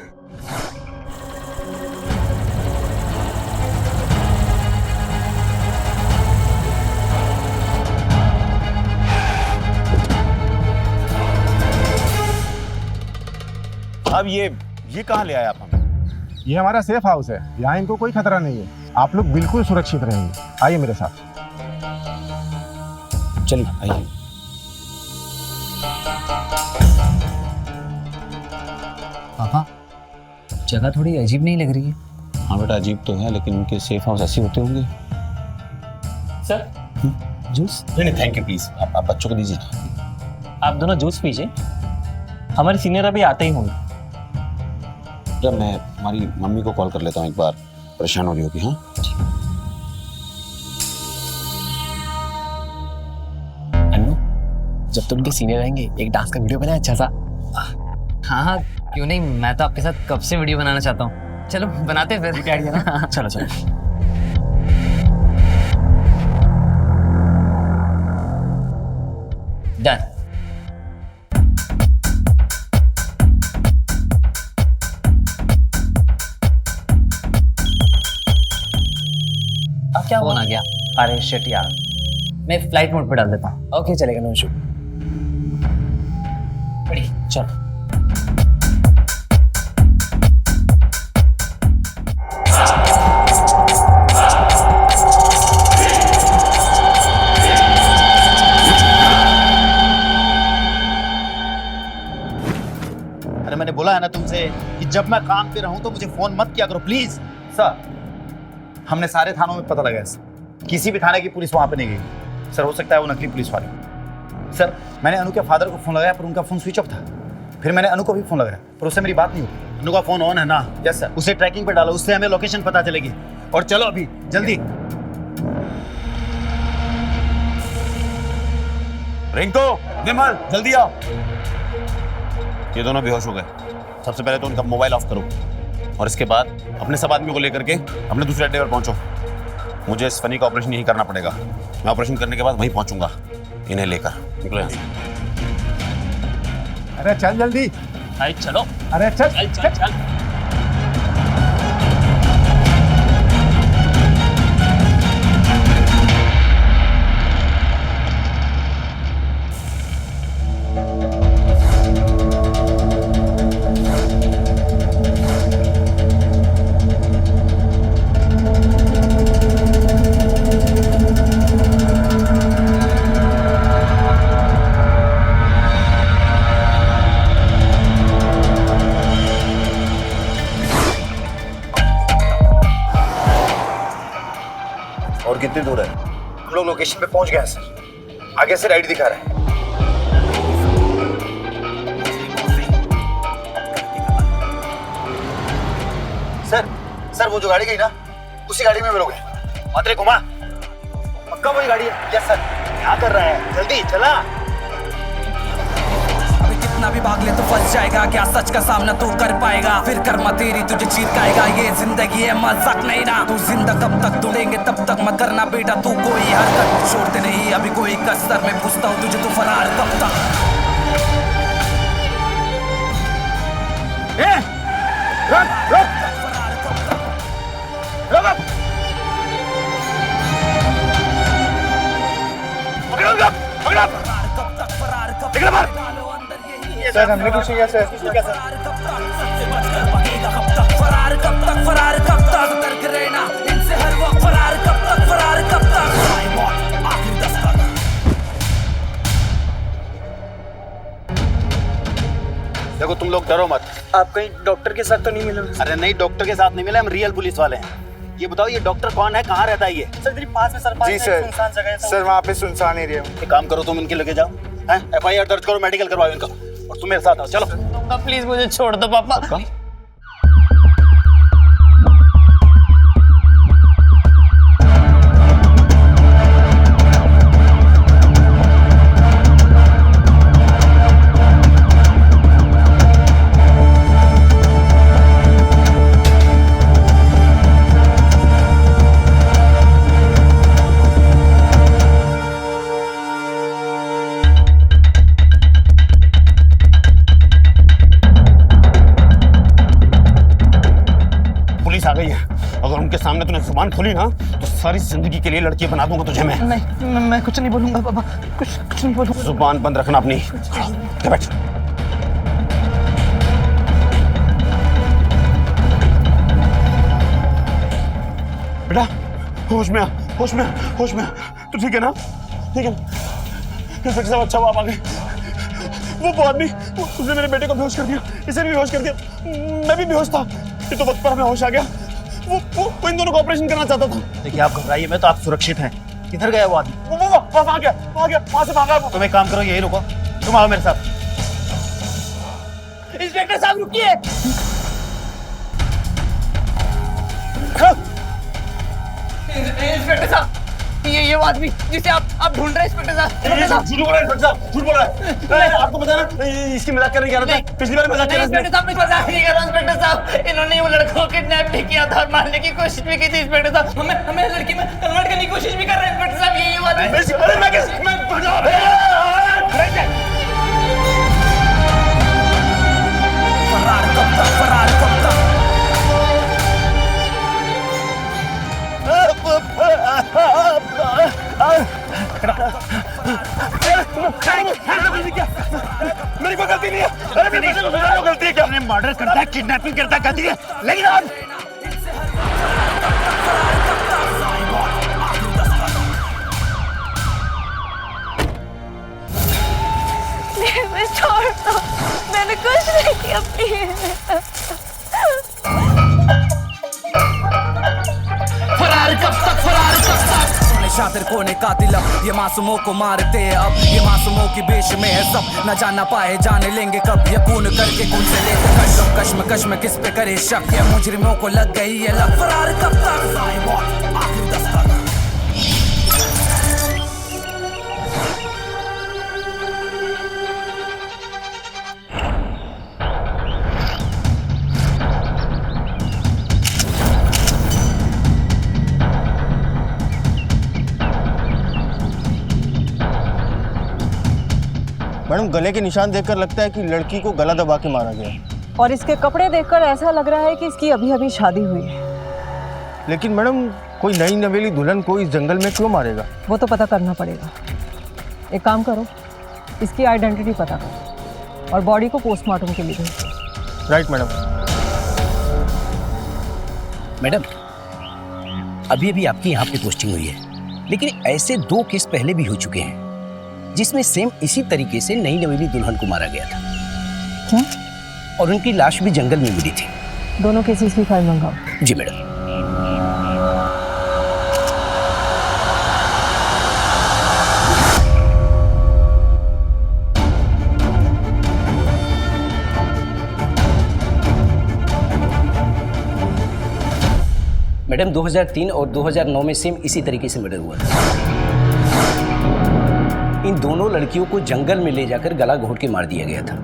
अब ये कहाँ ले आए आप हमें? ये हमारा सेफ हाउस है, यहाँ इनको कोई खतरा नहीं है। आप लोग बिल्कुल सुरक्षित रहेंगे। आइए मेरे साथ। चलिए आइए। पापा, जगह थोड़ी अजीब नहीं लग रही है? हाँ बेटा, अजीब तो है, लेकिन उनके सेफ हाउस ऐसे होते होंगे। Sir juice? नहीं थैंक यू, प्लीज आप बच्चों को दीजिए। आप दोनों जूस पीजिए, हमारे सीनियर अभी आते ही होंगे। जब मैं हमारी मम्मी को कॉल कर लेता हूँ, एक बार परेशान हो रही होगी। हाँ अन्नू, जब तुम उनके सीनियर आएंगे एक डांस का वीडियो बनाए अच्छा सा। हाँ, क्यों नहीं, मैं तो आपके साथ कब से वीडियो बनाना चाहता हूँ। चलो बनाते फिर। चलो चलो। डन। क्या फोन आ गया। अरे शिट यार। मैं फ्लाइट मोड पे डाल देता हूँ। ओके चलेगा, नो इशू। चलो। अरे मैंने बोला है ना तुमसे कि जब मैं काम पे रहूं तो मुझे फोन मत किया करो प्लीज। सर, हमने सारे थानों में पता लगाया सर, किसी भी थाने की पुलिस वहां पे नहीं गई। सर, हो सकता है वो नकली पुलिस वाले। सर, मैंने अनु के फादर को फोन लगाया पर उनका फोन स्विच ऑफ था। फिर मैंने अनु को भी फोन लगाया पर उससे मेरी बात नहीं हुई। अनु का फोन ऑन है ना? Yes sir. उसे ट्रैकिंग पे डालो, उससे हमें लोकेशन पता चलेगी। और चलो अभी जल्दी। रिंकू, विमल, जल्दी आओ। ये दोनों बेहोश हो गए। सबसे पहले तो उनका मोबाइल ऑफ करो और इसके बाद अपने सब आदमियों को लेकर के अपने दूसरे अड्डे पर पहुंचो। मुझे इस फनी का ऑपरेशन यही करना पड़ेगा। मैं ऑपरेशन करने के बाद वहीं पहुंचूंगा इन्हें लेकर। निकलो यहाँ से। अरे चल जल्दी। चलो। अरे चल चल चल चल। और कितनी दूर है? हम लोग लोकेशन पे पहुंच गए हैं सर। आगे से राइट दिखा रहा है। सर वो जो गाड़ी गई ना, उसी गाड़ी में हम लोग हैं। मात्रे घुमा। पक्का वही गाड़ी है? Yes sir. क्या कर रहा है? जल्दी चला। कितना भी भाग ले तो फंस जाएगा, क्या सच का सामना तू कर पाएगा? फिर कर्मा तेरी तुझे चीर खाएगा। ये जिंदगी है मजाक नहीं ना, तू जिंदा कब तक ढूंढेंगे तब तक मत करना बेटा तू कोई हरकत। छोड़ते नहीं अभी कोई कसर, मैं पूछता हूँ तुझे तू फरार कब तक? सर हमने कुछ नहीं किया सर। फरार कब तक, फरार कब तक, सतर्क रहना इनसे हर वक्त। फरार कब तक, फरार कब तक, आखिरी दस्तक। देखो तुम लोग डरो मत। आप कहीं डॉक्टर के साथ तो नहीं मिले? अरे नहीं, डॉक्टर के साथ नहीं मिले, हम रियल पुलिस वाले हैं। ये बताओ ये डॉक्टर कौन है, कहाँ रहता है ये? सर तेरी पास में सर, जी सर। सुनसान जगह है सर वहाँ पे सुनसान एरिया में। एक काम करो, तुम इनके लेके जाओ, FIR दर्ज करो, मेडिकल करवाओ इनका, और तुम मेरे साथ आओ। चलो प्लीज मुझे छोड़ दो पापा। पुलिस आ गई है। अगर उनके सामने तूने जुबान खोली ना तो सारी जिंदगी के लिए लड़की बना दूंगा तुझे मैं। नहीं मैं कुछ नहीं बोलूंगा पापा, कुछ नहीं बोलूंगा। जुबान बंद रखना अपनी। क्या बैठ। बेटा होश में आ, होश में आ, होश में आ। तू ठीक है ना? ठीक है ना? फिर सब अच्छा हुआ, आप आ गए। वो आदमी उसने मेरे बेटे को बेहोश कर दिया, इसे भी बेहोश कर दिया, मैं भी बेहोश था। ये तो वक्त पर हमें होश आ गया। वो इन दोनों को ऑपरेशन करना चाहता था। देखिए आप घबराइए, मैं तो आप सुरक्षित हैं। किधर गया वो आदमी? वो आ गया, वहां से भागा वो। तुम एक काम करो, यही रुको, तुम आओ मेरे साथ। इंस्पेक्टर साहब रुकिए। इंस्पेक्टर साहब, ये वो आदमी जिसे आप ढूंढ रहे हैं इंस्पेक्टर साहब। झूठ बोल रहा है इंस्पेक्टर साहब, झूठ बोल रहा है। आपको पता है ना इसकी मजाक करने क्या रहता है? पिछली बार मजाक कर रहा इंस्पेक्टर साहब, मैं मजाक नहीं कर रहा इंस्पेक्टर साहब। इन्होंने वो लड़कों को किडनैप भी किया था और मारने की कोशिश भी की थी इंस्पेक्टर साहब। हमें लड़की में कन्वर्ट करने की कोशिश भी कर रहे हैं इंस्पेक्टर साहब। ये वो आदमी। अरे मैं कैसे फरार कब तक, फरार कब तक? मेरी कोई गलती नहीं है। अरे मेरी गलती है क्या? मर्डर करता है, किडनैपिंग करता है, गलती है, लेकिन आप मैं छोड़ दो, मैंने कुछ नहीं किया प्लीज। फरार कब तक, फरार कब तक? शातिर कोने कातिल अब ये मासूमों को मारते हैं, अब ये मासूमों की बेश में है सब, न जाना पाए जाने लेंगे कब, ये खून करके खून से लेते कश्म, कश्म कश्म किस पे करे शक, ये मुजरिमों को लग गई है लग। फरार कब तक, आखिरी दस्तक। मैडम गले के निशान देखकर लगता है कि लड़की को गला दबा के मारा गया, और इसके कपड़े देखकर ऐसा लग रहा है कि इसकी अभी अभी शादी हुई है। लेकिन मैडम कोई नई नवेली दुल्हन को इस जंगल में क्यों मारेगा? वो तो पता करना पड़ेगा। एक काम करो, इसकी आइडेंटिटी पता करो और बॉडी को पोस्टमार्टम के लिए भेजो। Right madam. मैडम अभी अभी आपकी यहाँ पे पोस्टिंग हुई है, लेकिन ऐसे 2 केस पहले भी हो चुके हैं जिसमें सेम इसी तरीके से नई नवेली दुल्हन को मारा गया था। क्या? और उनकी लाश भी जंगल में मिली थी। दोनों केसेस की फाइल मंगाओ। जी मैडम। मैडम 2003 और 2009 में सेम इसी तरीके से मर्डर हुआ था। इन दोनों लड़कियों को जंगल में ले जाकर गला घोट के मार दिया गया था,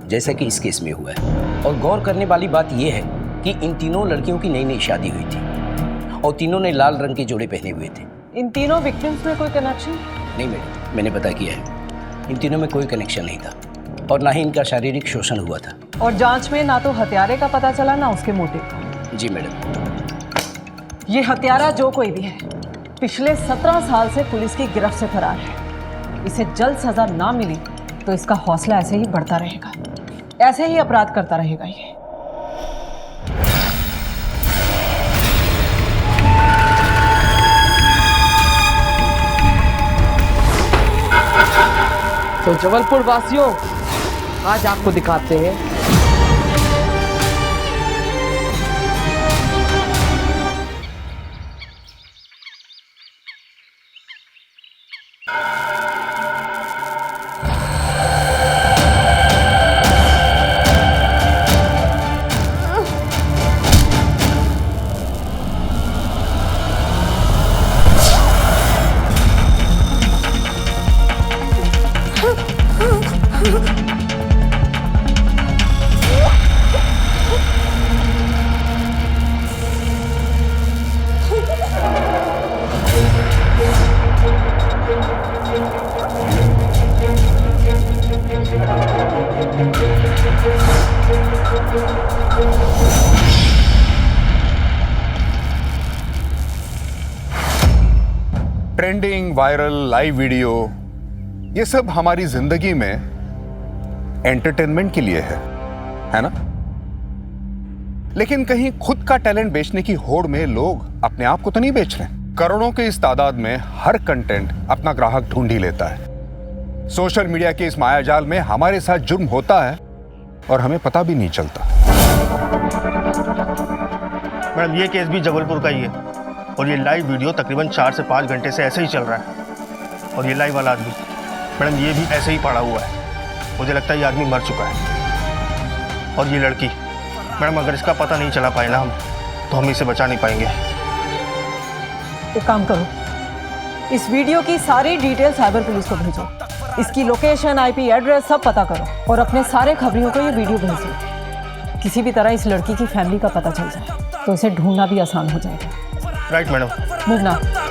जैसा कि इस केस में हुआ है। और गौर करने वाली बात यह है कि इन तीनों लड़कियों की नई नई शादी हुई थी और तीनों ने लाल रंग के जोड़े पहने हुए थे। इन तीनों विक्टिम्स में कोई कनेक्शन? नहीं मैडम, मैंने पता किया है, इन तीनों में कोई कनेक्शन नहीं था और ना ही इनका शारीरिक शोषण हुआ था। और जांच में ना तो हत्यारे का पता चला ना उसके मोटिव। जी मैडम। ये हत्यारा जो कोई भी है पिछले 17 साल से पुलिस की गिरफ्त से फरार है। इसे जल्द सजा ना मिली तो इसका हौसला ऐसे ही बढ़ता रहेगा, ऐसे ही अपराध करता रहेगा ये। तो जबलपुर वासियों, आज आपको दिखाते हैं ट्रेंडिंग, वायरल, लाइव वीडियो, ये सब हमारी जिंदगी में एंटरटेनमेंट के लिए है ना? लेकिन कहीं खुद का टैलेंट बेचने की होड़ में लोग अपने आप को तो नहीं बेच रहे? करोड़ों के इस तादाद में हर कंटेंट अपना ग्राहक ढूंढ ही लेता है। सोशल मीडिया के इस मायाजाल में हमारे साथ जुर्म होता है और हमें पता भी नहीं चलता। मैडम ये केस भी जबलपुर का ही है और ये लाइव वीडियो तकरीबन 4 से 5 घंटे से ऐसे ही चल रहा है। और ये लाइव वाला आदमी मैडम ये भी ऐसे ही पड़ा हुआ है। मुझे लगता है ये आदमी मर चुका है। और ये लड़की मैडम अगर इसका पता नहीं चला पाए ना हम, तो हम इसे बचा नहीं पाएंगे। एक काम करो, इस वीडियो की सारी डिटेल साइबर पुलिस को भेजो। इसकी लोकेशन, आईपी एड्रेस सब पता करो और अपने सारे खबरियों को ये वीडियो भेजो। किसी भी तरह इस लड़की की फैमिली का पता चल जाए तो इसे ढूंढना भी आसान हो जाएगा। Right madam. Move now.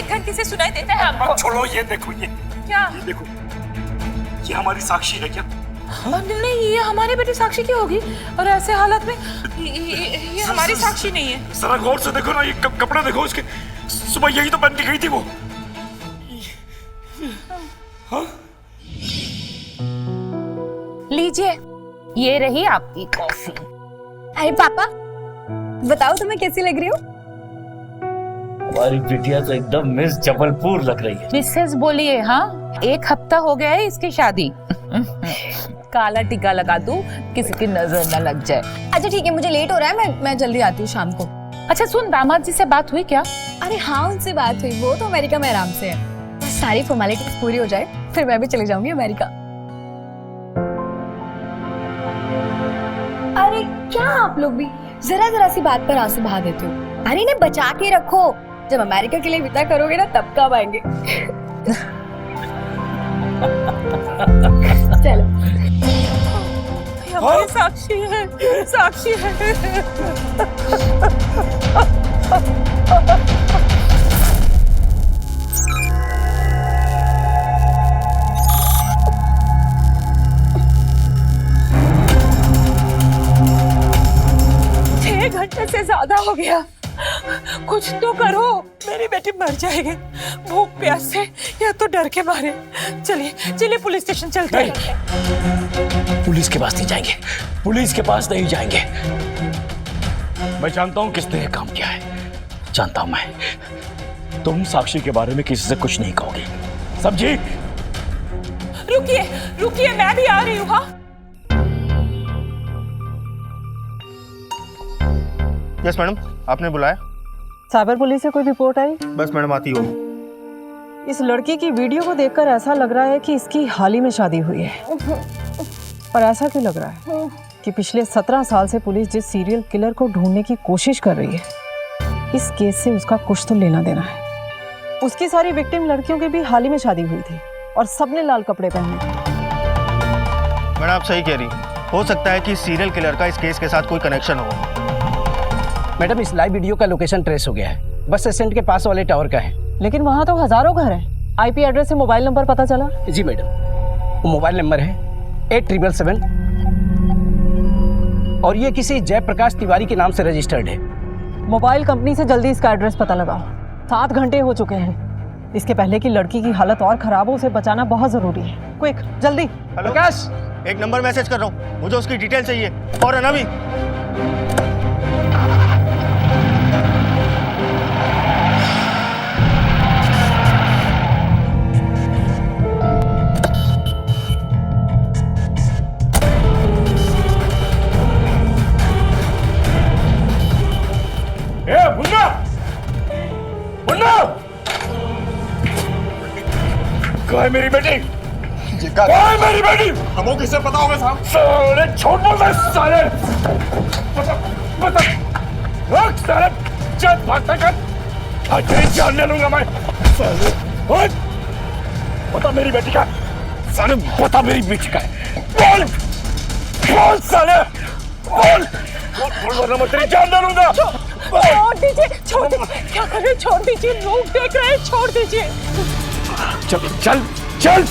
1 घंटे से सुनाई देता है आपको। छोड़ो, ये देखो, ये क्या? ये देखो, ये हमारी साक्षी है क्या? नहीं, ये हमारी बेटी साक्षी की होगी, और ऐसे हालत में ये हमारी साक्षी नहीं है। जरा गौर से देखो ना, ये कपड़ा देखो इसके, सुबह यही तो पहन के गई थी वो। हाँ? लीजिए, ये रही आपकी कॉफी। अरे पापा, बताओ तुम्हें कैसी लग रही हो? हमारी बिटिया तो एकदम मिस जबलपुर लग रही है। मिसेस बोलिए। हाँ, 1 हफ्ता हो गया है इसकी शादी। काला टीका लगा दूं, किसी की नजर न लग जाए। अच्छा ठीक है, मुझे लेट हो रहा है, मैं जल्दी आती हूँ शाम को। अच्छा सुन, दामाद जी से बात हुई क्या? अरे हाँ, उनसे बात हुई, वो तो अमेरिका में आराम से है। बस सारी फॉर्मेलिटीज पूरी हो जाए, फिर मैं भी चली जाऊंगी अमेरिका। अरे क्या आप लोग भी जरा सी बात पर आंसू बहा देते हो। अरे इन्हें बचा के रखो, जब अमेरिका के लिए विदा करोगे ना तब कब आएंगे। चलो, हमारी साक्षी है, साक्षी है। 6 घंटे से ज्यादा हो गया, कुछ तो करो, मेरी बेटी मर जाएगी भूख प्यास से या तो डर के मारे। चलिए पुलिस स्टेशन चलते हैं। पुलिस के पास नहीं जाएंगे, पुलिस के पास नहीं जाएंगे। मैं जानता हूं किसने ये काम किया है, जानता हूं मैं। तुम साक्षी के बारे में किसी से कुछ नहीं कहोगे, समझी? रुकिए, मैं भी आ रही हूँ। हाँ, यस मैडम, आपने बुलाया? साइबर पुलिस से कोई रिपोर्ट आई? बस मैडम, आती हो। इस लड़की की वीडियो को देखकर ऐसा लग रहा है कि इसकी हाल ही में शादी हुई है। पर ऐसा क्यों लग रहा है कि पिछले 17 साल से पुलिस जिस सीरियल किलर को ढूंढने की कोशिश कर रही है, इस केस से उसका कुछ तो लेना देना है। उसकी सारी विक्टिम लड़कियों की भी हाल ही में शादी हुई थी और सबने लाल कपड़े पहने थे। मैडम आप सही कह रही, हो सकता है कि सीरियल किलर का इस केस के साथ कोई कनेक्शन हो। मैडम, इस लाइव वीडियो का लोकेशन ट्रेस हो गया है, बस स्टैंड के पास वाले टावर का है। लेकिन वहाँ तो हजारों घर हैं। आईपी एड्रेस से मोबाइल नंबर पता चला? जी मैडम, वो मोबाइल नंबर है 8777 और ये किसी जयप्रकाश तिवारी के नाम से रजिस्टर्ड है। मोबाइल कंपनी से जल्दी इसका एड्रेस पता लगाओ। 7 घंटे हो चुके हैं, इसके पहले कि लड़की की हालत और खराब हो, उसे बचाना बहुत जरूरी है। क्विक, जल्दी। प्रकाश, एक नंबर मैसेज कर रहा हूँ, मुझे उसकी डिटेल चाहिए, और है ना भी। मुन्ना! मुन्ना! कहाँ है मेरी बेटी? कहाँ है मेरी बेटी? हमको किससे पता होगा साहब? साले छोड़ बोल रहे साले! बता! रख साले! चल भागता कर! आज तेरी जान ले लूंगा मैं! साले! हट! बता मेरी बेटी का! साले बता मेरी बेटी का! बोल! बोल साले! बोल! बोल वरना मैं तेरी जान ले लूंगा! छोड़ दीजिए, क्या कर रहे? छोड़ दीजिए, लोग देख रहे हैं, छोड़ दीजिए। चल चल चल!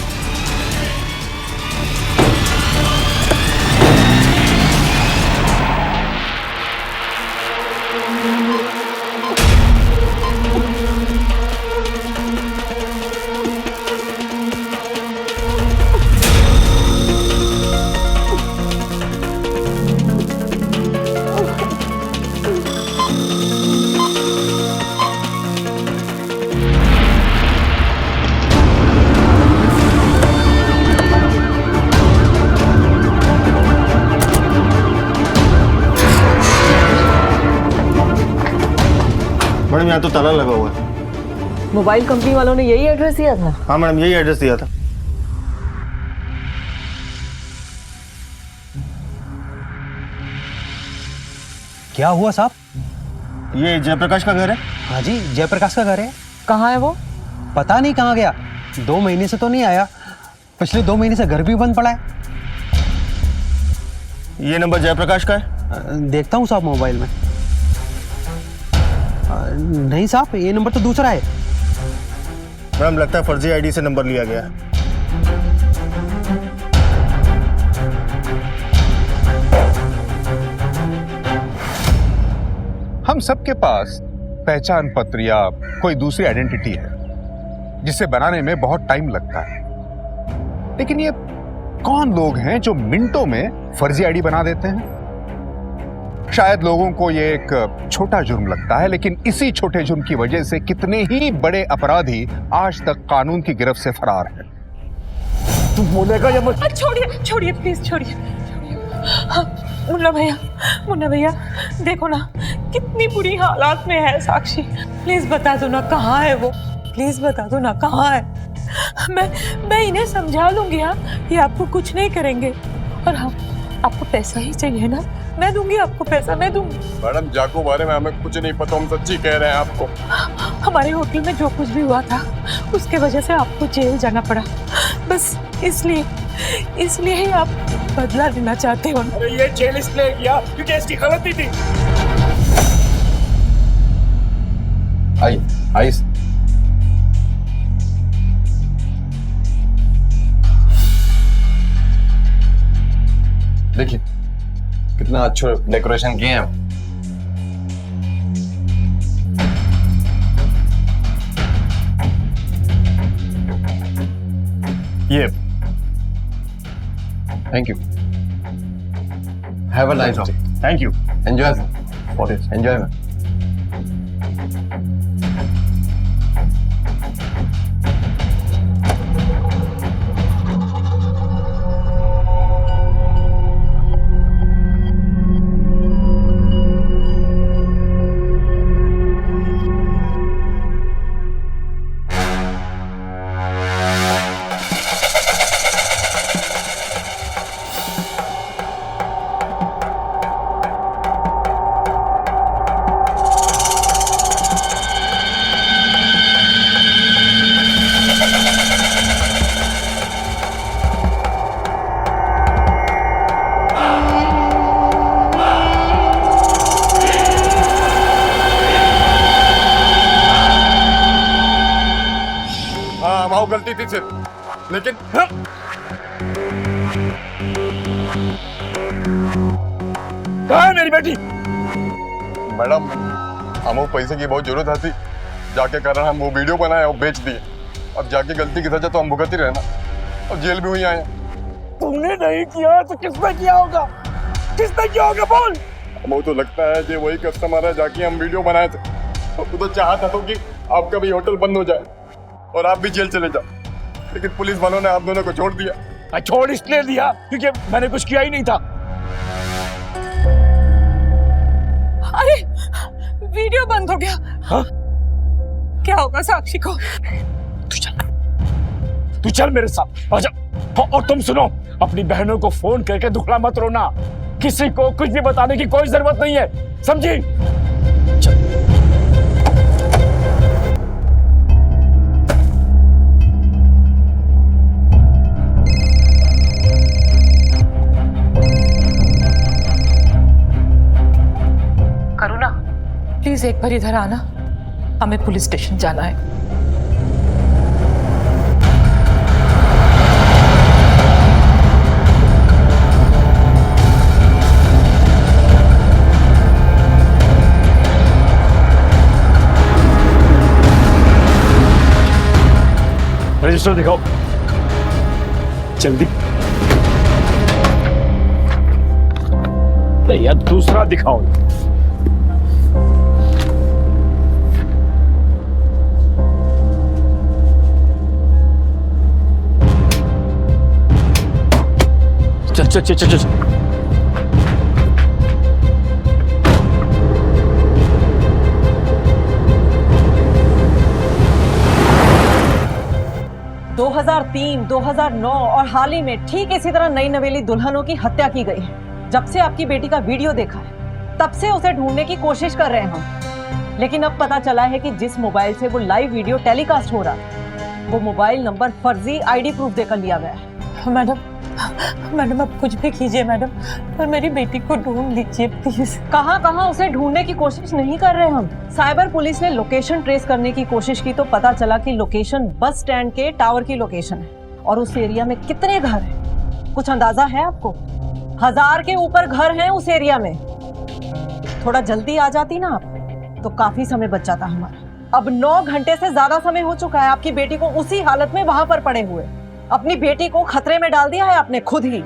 मैडम यहाँ तो ताला लगा हुआ है। मोबाइल कंपनी वालों ने यही एड्रेस दिया था? हाँ मैडम, यही एड्रेस दिया था। क्या हुआ साहब? ये जयप्रकाश का घर है? हाँ जी, जयप्रकाश का घर है। कहाँ है वो? पता नहीं कहाँ गया, 2 महीने से तो नहीं आया, पिछले 2 महीने से घर भी बंद पड़ा है। ये नंबर जयप्रकाश का है? देखता हूँ साहब मोबाइल में। नहीं साहब, ये नंबर तो दूसरा है। मैडम लगता है फर्जी आईडी से नंबर लिया गया है। हम सबके पास पहचान पत्र या कोई दूसरी आइडेंटिटी है जिसे बनाने में बहुत टाइम लगता है, लेकिन ये कौन लोग हैं जो मिनटों में फर्जी आईडी बना देते हैं? शायद लोगों को ये एक छोटा जुर्म लगता है, लेकिन इसी छोटे जुर्म की वजह से कितने ही बड़े अपराधी आज तक कानून की गिरफ्त से फरार हैं। तुम बोलेगा या मत? छोड़िए छोड़िए प्लीज छोड़िए। हाँ, मुन्ना भैया देखो ना कितनी बुरी हालात में है साक्षी। प्लीज बता दो ना कहाँ है वो, प्लीज बता दो ना कहाँ है। मैं इन्हें समझा लूंगी। हाँ, ये आपको कुछ नहीं करेंगे। और हाँ, आपको पैसा ही चाहिए ना, मैं दूंगी आपको पैसा, मैं दूंगी। मैडम जाको बारे में हमें कुछ नहीं पता, हम सच्ची कह रहे हैं आपको। हमारे होटल में जो कुछ भी हुआ था उसके वजह से आपको जेल जाना पड़ा, बस इसलिए ही आप बदला लेना चाहते हो। अरे ये जेल इसलिए गया क्योंकि इसकी गलती थी। आई देखिए कितना अच्छा डेकोरेशन किए हैं। ये thank you, have a nice day. Thank you, enjoy for this, enjoy man. गलती थी सिर्फ, लेकिन कहाँ है मेरी बेटी? मैडम हमें पैसे की बहुत जरूरत थी, जाके कारण हम वो वीडियो बनाए और बेच दिए। अब जाके गलती की सजा तो हम भुगत ही रहना, अब जेल भी हुई आए। तुमने नहीं किया तो किसने किया होगा? किसने किया होगा बोल? वो तो लगता है कि वही कस्टमर है जाके हम वीडियो बनाए थे। तो तो चाहता तो कि आपका भी होटल बंद हो जाए और आप भी जेल चले जाओ, लेकिन पुलिस वालों ने आप दोनों को छोड़ दिया। छोड़ इसलिए दिया क्योंकि मैंने कुछ किया ही नहीं था। अरे वीडियो बंद हो गया। हाँ? क्या होगा साक्षी को? तू चल मेरे साथ आजा। और तुम सुनो, अपनी बहनों को फोन करके दुखड़ा मत रोना, किसी को कुछ भी बताने की कोई जरूरत नहीं है, समझी? चल। करुणा प्लीज एक बार इधर आना, हमें पुलिस स्टेशन जाना है। रजिस्टर दिखाओ जल्दी। नहीं यार दूसरा दिखाओ। चल चल चल चल चल। दो 2003, 2009 और हाल ही में ठीक इसी तरह नई नवेली दुल्हनों की हत्या की गई है। जब से आपकी बेटी का वीडियो देखा है तब से उसे ढूंढने की कोशिश कर रहे हैं हम, लेकिन अब पता चला है कि जिस मोबाइल से वो लाइव वीडियो टेलीकास्ट हो रहा है वो मोबाइल नंबर फर्जी आईडी प्रूफ देकर लिया गया है। मैडम मैडम आप कुछ भी कीजिए मैडम, पर मेरी बेटी को ढूंढ लीजिए प्लीज। कहाँ कहाँ उसे ढूंढने की कोशिश नहीं कर रहे हम। साइबर पुलिस ने लोकेशन ट्रेस करने की कोशिश की तो पता चला कि लोकेशन बस स्टैंड के टावर की लोकेशन है। और उस एरिया में कितने घर हैं कुछ अंदाजा है आपको? 1000 के ऊपर घर हैं उस एरिया में। थोड़ा जल्दी आ जाती ना आप तो काफी समय बच जाता हमारा। अब 9 घंटे से ज्यादा समय हो चुका है आपकी बेटी को उसी हालत में वहां पर पड़े हुए। अपनी बेटी को खतरे में डाल दिया है आपने खुद ही।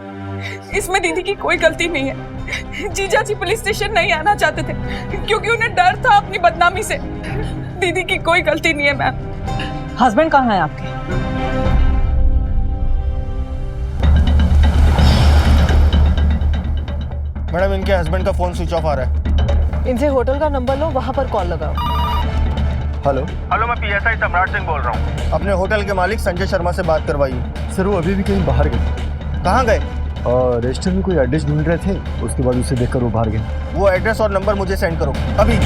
इसमें दीदी की कोई गलती नहीं है। जीजा जी पुलिस स्टेशन नहीं आना चाहते थे क्योंकि उन्हें डर था अपनी बदनामी से। दीदी की कोई गलती नहीं है मैम। हस्बैंड कहाँ है आपके? मैडम इनके हस्बैंड का फोन स्विच ऑफ आ रहा है। इनसे होटल का नंबर लो, वहां पर कॉल लगाओ। हेलो हेलो, मैं पीएसआई सम्राट सिंह बोल रहा हूँ। अपने होटल के मालिक संजय शर्मा से बात करवाइए। सर वो अभी भी कहीं बाहर गए। कहाँ गए? रजिस्टर में कोई एड्रेस ढूंढ रहे थे, उसके बाद उसे देखकर वो बाहर गए। वो एड्रेस और नंबर मुझे सेंड करो अभी।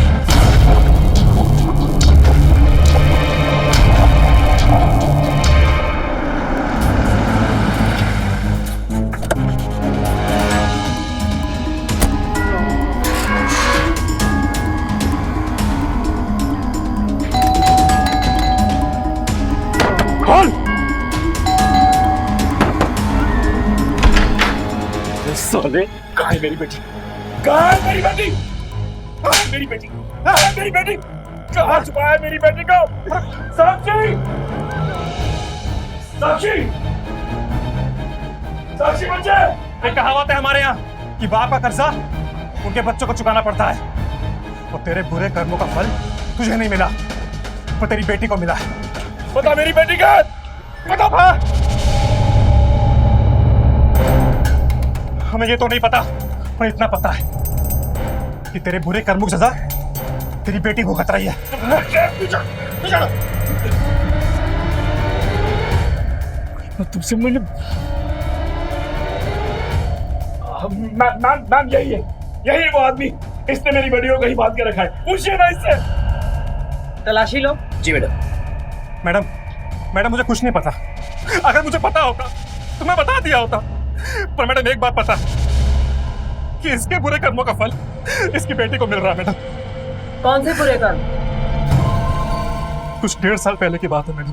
साले कहाँ है मेरी बेटी? कहाँ है मेरी बेटी? कहाँ है मेरी बेटी? कहाँ है मेरी बेटी? कहाँ छुपाया है मेरी बेटी को? साक्षी! साक्षी! साक्षी बच्चे! एक कहावत है हमारे यहाँ कि बाप का कर्जा उनके बच्चों को चुकाना पड़ता है। और तेरे बुरे कर्मों का फल तुझे नहीं मिला, पर तेरी बेटी को मिला है। बता मेरी बेटी का है? बता भा! हमें ये तो नहीं पता, पर इतना पता है कि तेरे बुरे कर्मों की सजा तेरी बेटी को खतरा ही है। तुमसे मैंने मैम यही है वो आदमी, इसने मेरी बेटी को कहीं बांध के रखा है। पूछिए ना इससे। तलाशी लो। जी मैडम मैडम मुझे कुछ नहीं पता। अगर मुझे पता होता तो मैं बता दिया होता। पर मैडम एक बात पता कि इसके बुरे कर्मों का फल इसकी बेटी को मिल रहा है। मैडम कौन से बुरे कर्म? कुछ 1.5 साल पहले की बात है मैडम।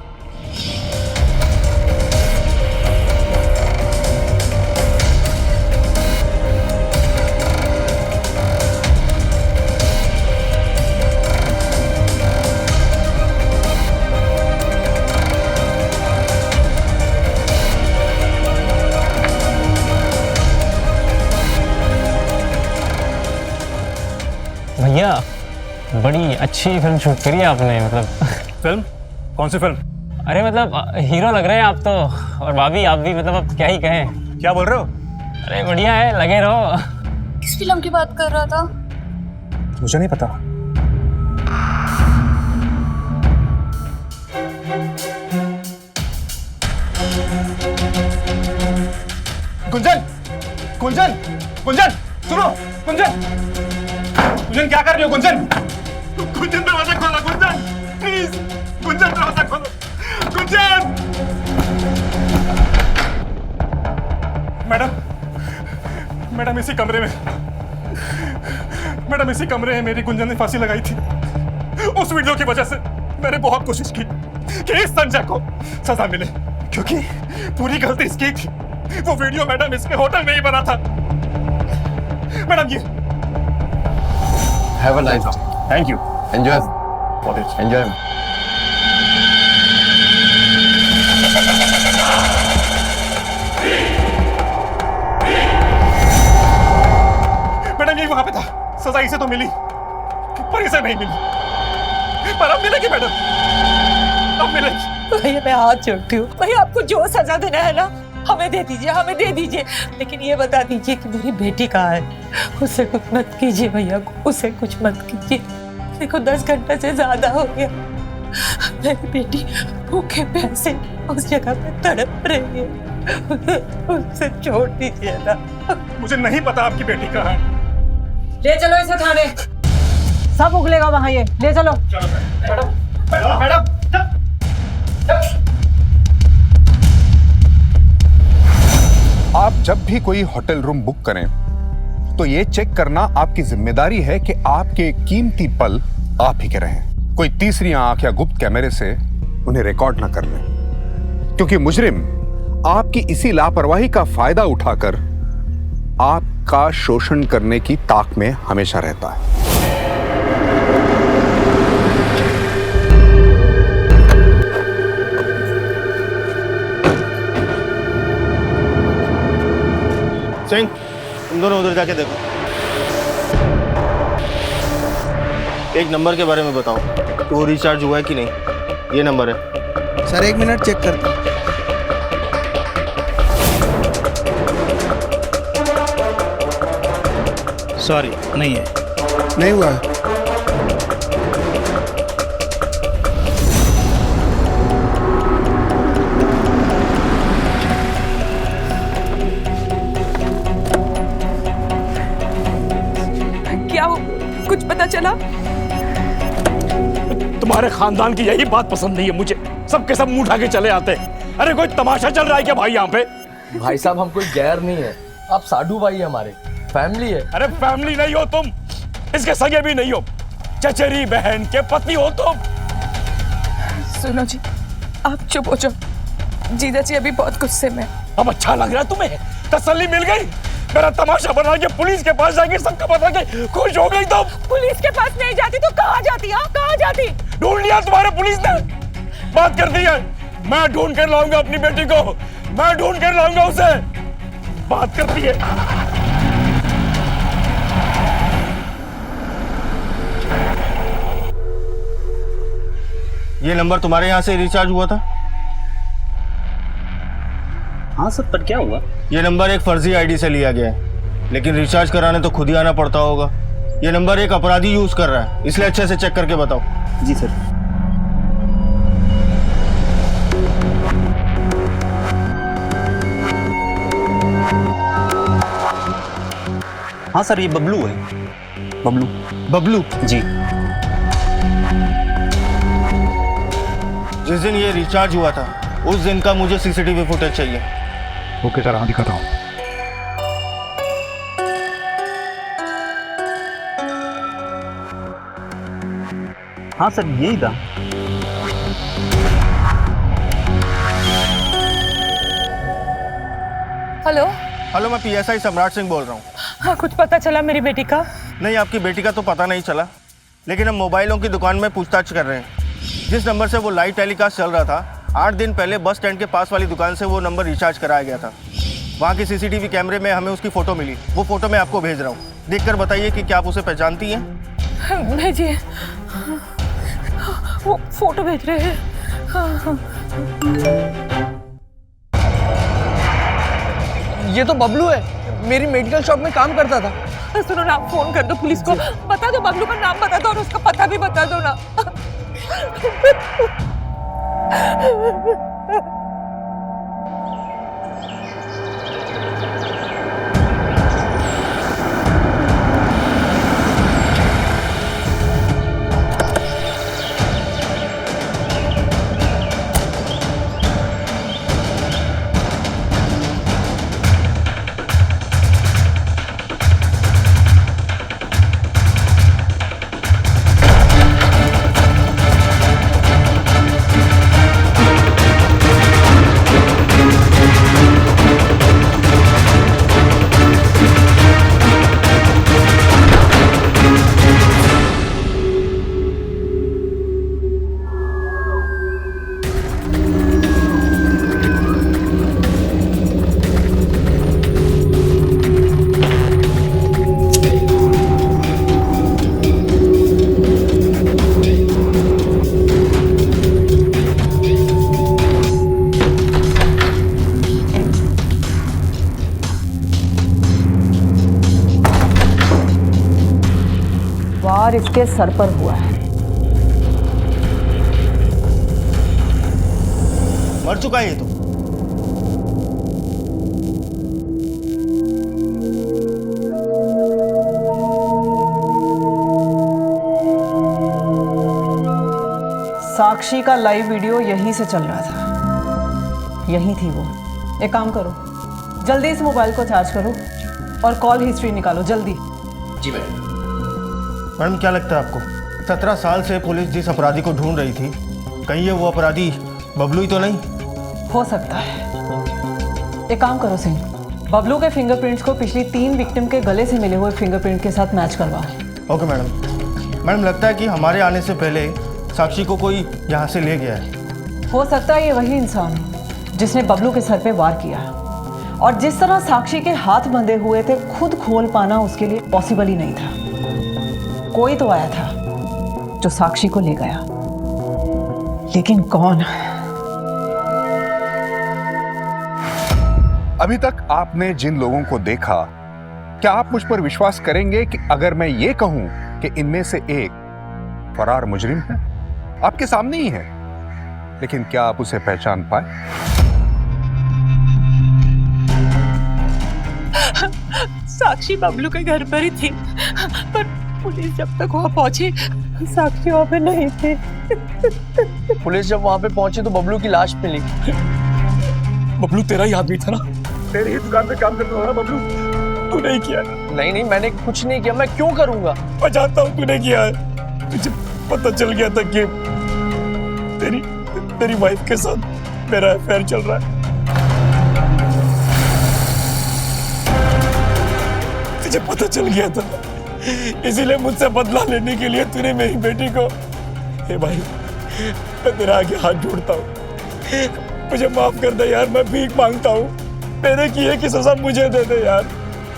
भैया बड़ी अच्छी फिल्म शूट करी है आपने। मतलब फिल्म? कौन सी फिल्म? अरे मतलब हीरो लग रहे हैं आप तो, और भाभी आप भी, मतलब अब क्या ही कहें। क्या बोल रहे हो? अरे बढ़िया है, लगे रहो। किस फिल्म की बात कर रहा था? मुझे नहीं पता। गुंजन गुंजन गुंजन सुनो। गुंजन गुंजन क्या कर रही हो? गुंजन गुंजन दरवाजा खोलो। गुंजन प्लीज, गुंजन दरवाजा खोलो। गुंजन! मैडम इसी कमरे में मेरी गुंजन ने फांसी लगाई थी। उस वीडियो की वजह से मैंने बहुत कोशिश की कि इस संजय को सजा मिले, क्योंकि पूरी गलती इसकी थी। वो वीडियो मैडम इसके होटल में ही बना था। मैडम ये Have a nice day. Thank you. Enjoy. Enjoy. Madam यही वहां पे था। सजा इसे तो मिली, पर इसे नहीं मिली। पर अब मिलेगी मैडम, अब मिलेगी। भैया मैं हाथ जोड़ती हूँ, भैया आपको जो सजा देना है ना हमें दे दीजिए, लेकिन ये बता दीजिए कि मेरी बेटी कहाँ है। उसे कुछ मत कीजिए भैया, उसे कुछ मत कीजिए। देखो 10 घंटे से ज्यादा हो गया, मेरी बेटी भूखे प्यासे उस जगह पे तड़प रही है। उसे छोड़ दीजिए ना। मुझे नहीं पता आपकी बेटी कहाँ है। ले चलो इसे थाने, सब उगलेगा वहां। ये ले चलो। मैडम आप जब भी कोई होटल रूम बुक करें तो ये चेक करना आपकी जिम्मेदारी है कि आपके कीमती पल आप ही के रहें। कोई तीसरी आंख या गुप्त कैमरे से उन्हें रिकॉर्ड ना कर लें, क्योंकि मुजरिम आपकी इसी लापरवाही का फायदा उठाकर आपका शोषण करने की ताक में हमेशा रहता है। सिंह, तुम दोनों उधर जाके देखो। एक नंबर के बारे में बताओ कि वो रिचार्ज हुआ है कि नहीं। ये नंबर है सर, 1 मिनट चेक करते हैं। सॉरी, नहीं है। नहीं हुआ है। क्या कुछ पता चला? तुम्हारे खानदान की यही बात पसंद नहीं है मुझे। सबके सब मुंह उठा के चले आते हैं। अरे कोई तमाशा चल रहा है क्या भाई यहाँ पे? भाई साहब, हम कोई गैर नहीं है, आप साधु भाई है, हमारे फैमिली है। अरे फैमिली नहीं हो तुम, इसके सगे भी नहीं हो, चचेरी बहन के पति हो तुम। सुनो जी, आप चुप हो जाओ। जीजा जी अभी बहुत गुस्से में। अब अच्छा लग रहा है तुम्हें? तसल्ली मिल गई? मेरा तमाशा बना के पुलिस के पास जाके सबका बता के खुश हो गई तुम? पुलिस के पास नहीं जाती तो कहाँ जाती? हाँ, कहाँ जाती? ढूंढ लिया तुम्हारे पुलिस ने? बात कर दी है। मैं ढूंढ कर लाऊंगा अपनी बेटी को, मैं ढूंढ कर लाऊंगा उसे। बात करती है। ये नंबर तुम्हारे यहाँ से रिचार्ज हुआ था? हाँ सर, पर क्या हुआ? ये नंबर एक फर्जी आईडी से लिया गया है, लेकिन रिचार्ज कराने तो खुद ही आना पड़ता होगा। ये नंबर एक अपराधी यूज कर रहा है, इसलिए अच्छे से चेक करके बताओ। जी सर। हाँ सर, ये बबलू है। बबलू। बबलू? जी। जिस दिन ये रिचार्ज हुआ था उस दिन का मुझे सीसीटीवी फुटेज चाहिए। ओके सर, हाँ दिखाता हूँ। हाँ सर, यही था। हेलो हेलो, मैं पीएसआई सम्राट सिंह बोल रहा हूँ। हाँ, कुछ पता चला मेरी बेटी का? नहीं, आपकी बेटी का तो पता नहीं चला, लेकिन हम मोबाइलों की दुकान में पूछताछ कर रहे हैं। जिस नंबर से वो लाइव टेलीकास्ट चल रहा था, 8 दिन पहले बस स्टैंड के पास वाली दुकान से वो नंबर रिचार्ज कराया गया था। वहाँ की सीसीटीवी कैमरे में हमें उसकी फ़ोटो मिली। वो फ़ोटो मैं आपको भेज रहा हूँ, देखकर बताइए कि क्या आप उसे पहचानती हैं? भेजिए। वो फोटो भेज रहे हैं। ये तो बबलू है, मेरी मेडिकल शॉप में काम करता था। सुनो ना, आप फोन कर दो पुलिस को, बता दो, बबलू का नाम बता दो और उसका पता भी बता दो ना। वार इसके सर पर हुआ है। मर चुका है ये तो। साक्षी का लाइव वीडियो यहीं से चल रहा था, यहीं थी वो। एक काम करो, जल्दी इस मोबाइल को चार्ज करो और कॉल हिस्ट्री निकालो जल्दी। जी मैडम। मैडम क्या लगता है आपको 17 साल से पुलिस जिस अपराधी को ढूंढ रही थी, कहीं ये वो अपराधी बबलू ही तो नहीं? हो सकता है। एक काम करो सिंह, बबलू के फिंगरप्रिंट्स को पिछली 3 विक्टिम के गले से मिले हुए फिंगरप्रिंट के साथ मैच करवाओ। Okay madam. मैडम लगता है कि हमारे आने से पहले साक्षी को कोई यहाँ से ले गया है। हो सकता है ये वही इंसान हो जिसने बबलू के सर पे वार किया, और जिस तरह साक्षी के हाथ बंधे हुए थे खुद खोल पाना उसके लिए पॉसिबल ही नहीं था। कोई तो आया था जो साक्षी को ले गया, लेकिन कौन? अभी तक आपने जिन लोगों को देखा, क्या आप मुझ पर विश्वास करेंगे कि अगर मैं ये कहूं कि इनमें से एक फरार मुजरिम है? आपके सामने ही है, लेकिन क्या आप उसे पहचान पाए? साक्षी बबलू के घर पर ही थी, पर पुलिस जब तक वहां पहुंची साक्षी वहां पे नहीं थी। पुलिस जब वहां पे पहुंची तो बबलू की लाश मिली। बबलू तेरा ही आदमी था ना? तेरी ही दुकान पे काम करता था ना बबलू? तू नहीं किया? नहीं, मैंने कुछ नहीं किया। मैं क्यों करूंगा? मैं जानता हूँ तूने किया है। तुझे पता चल गया था कि तेरी वाइफ के साथ मेरा अफेयर चल रहा है। तुझे पता चल गया था, इसीलिए मुझसे बदला लेने के लिए तूने मेरी बेटी को। हे भाई, मैं तेरे आगे हाथ जोड़ता हूँ, मुझे माफ कर दे यार। मैं भीख मांगता हूँ, मैंने की है कि सजा मुझे दे दे यार,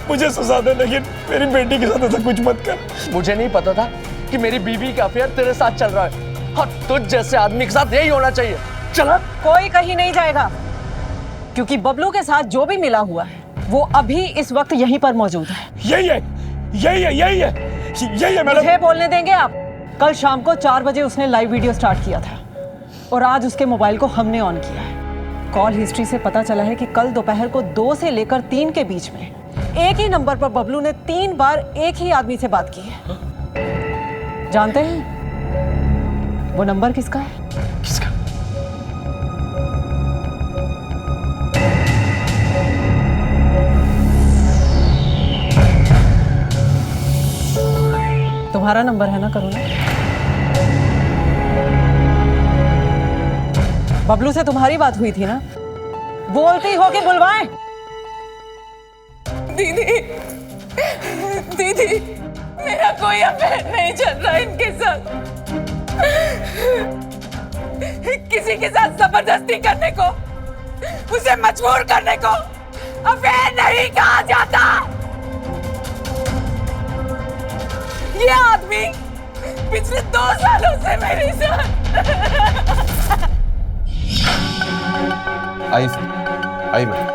मुझे सजा दे, लेकिन मेरी बेटी के साथ ऐसा कुछ मत कर। मुझे नहीं पता था कि मेरी बीवी का अफेयर तेरे साथ चल रहा है, और तुझ जैसे आदमी के साथ यही होना चाहिए। चला। कोई कहीं नहीं जाएगा, क्योंकि बबलू के साथ जो भी मिला हुआ है वो अभी इस वक्त यहीं पर मौजूद है। यही है मैडम। मुझे बोलने देंगे आप? कल शाम को 4 बजे उसने लाइव वीडियो स्टार्ट किया था, और आज उसके मोबाइल को हमने ऑन किया है। कॉल हिस्ट्री से पता चला है कि कल दोपहर को 2 से लेकर 3 के बीच में एक ही नंबर पर बबलू ने 3 बार एक ही आदमी से बात की है। जानते हैं वो नंबर किसका है? किसका? तुम्हारा नंबर है ना करुणा? बबलू से तुम्हारी बात हुई थी ना? बोलती हो कि बुलवाएं? दीदी, मेरा कोई अफेयर नहीं चल रहा इनके साथ। किसी के साथ जबरदस्ती करने को, उसे मजबूर करने को अफेयर नहीं कहा जाता। ये आदमी पिछले 2 सालों से मेरे साथ। आई मैं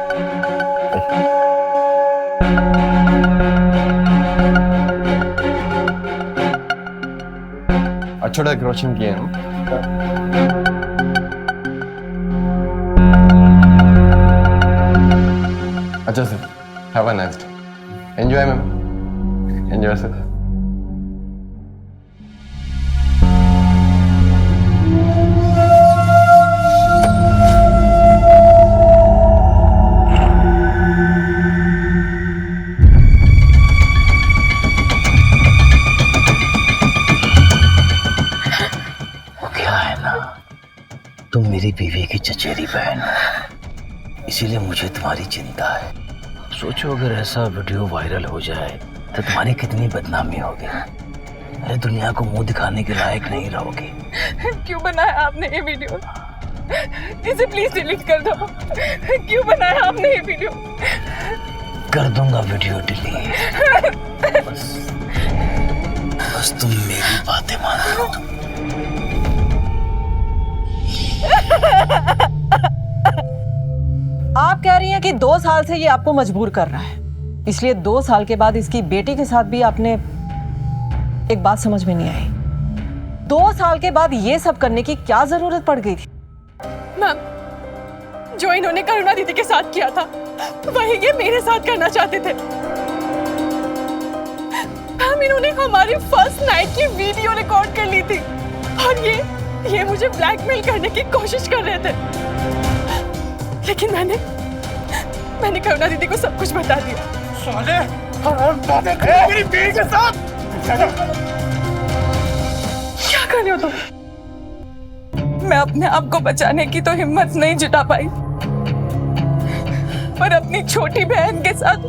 अच्छा डेकोरेशन किया है। अच्छा sir, have a nice day. Enjoy ma'am, enjoy sir. तुम मेरी बीवी की चचेरी बहन हो, इसीलिए मुझे तुम्हारी चिंता है। सोचो अगर ऐसा वीडियो वायरल हो जाए तो तुम्हारी कितनी बदनामी होगी। अरे दुनिया को मुंह दिखाने के लायक नहीं रहोगे। क्यों बनाया आपने ये वीडियो? इसे प्लीज डिलीट कर दो। क्यों बनाया आपने ये वीडियो? कर दूंगा वीडियो डिलीट। बस तुम मेरी बातें मानो। आप कह रही हैं कि 2 साल से ये आपको मजबूर कर रहा है, इसलिए 2 साल के बाद इसकी बेटी के साथ भी आपने। एक बात समझ में नहीं आई, 2 साल के बाद ये सब करने की क्या जरूरत पड़ गई थी? मैम, जो इन्होंने करुणा दीदी के साथ किया था वही ये मेरे साथ करना चाहते थे। मैम, इन्होंने हमारी फर्स्ट नाइट की वीडियो रिकॉर्ड कर ली थी, और ये मुझे ब्लैकमेल करने की कोशिश कर रहे थे। लेकिन मैंने करुणा दीदी को सब कुछ बता दिया। साले मेरी बीवी के साथ क्या कर रहे हो तुम? मैं अपने आप को बचाने की तो हिम्मत नहीं जुटा पाई, पर अपनी छोटी बहन के साथ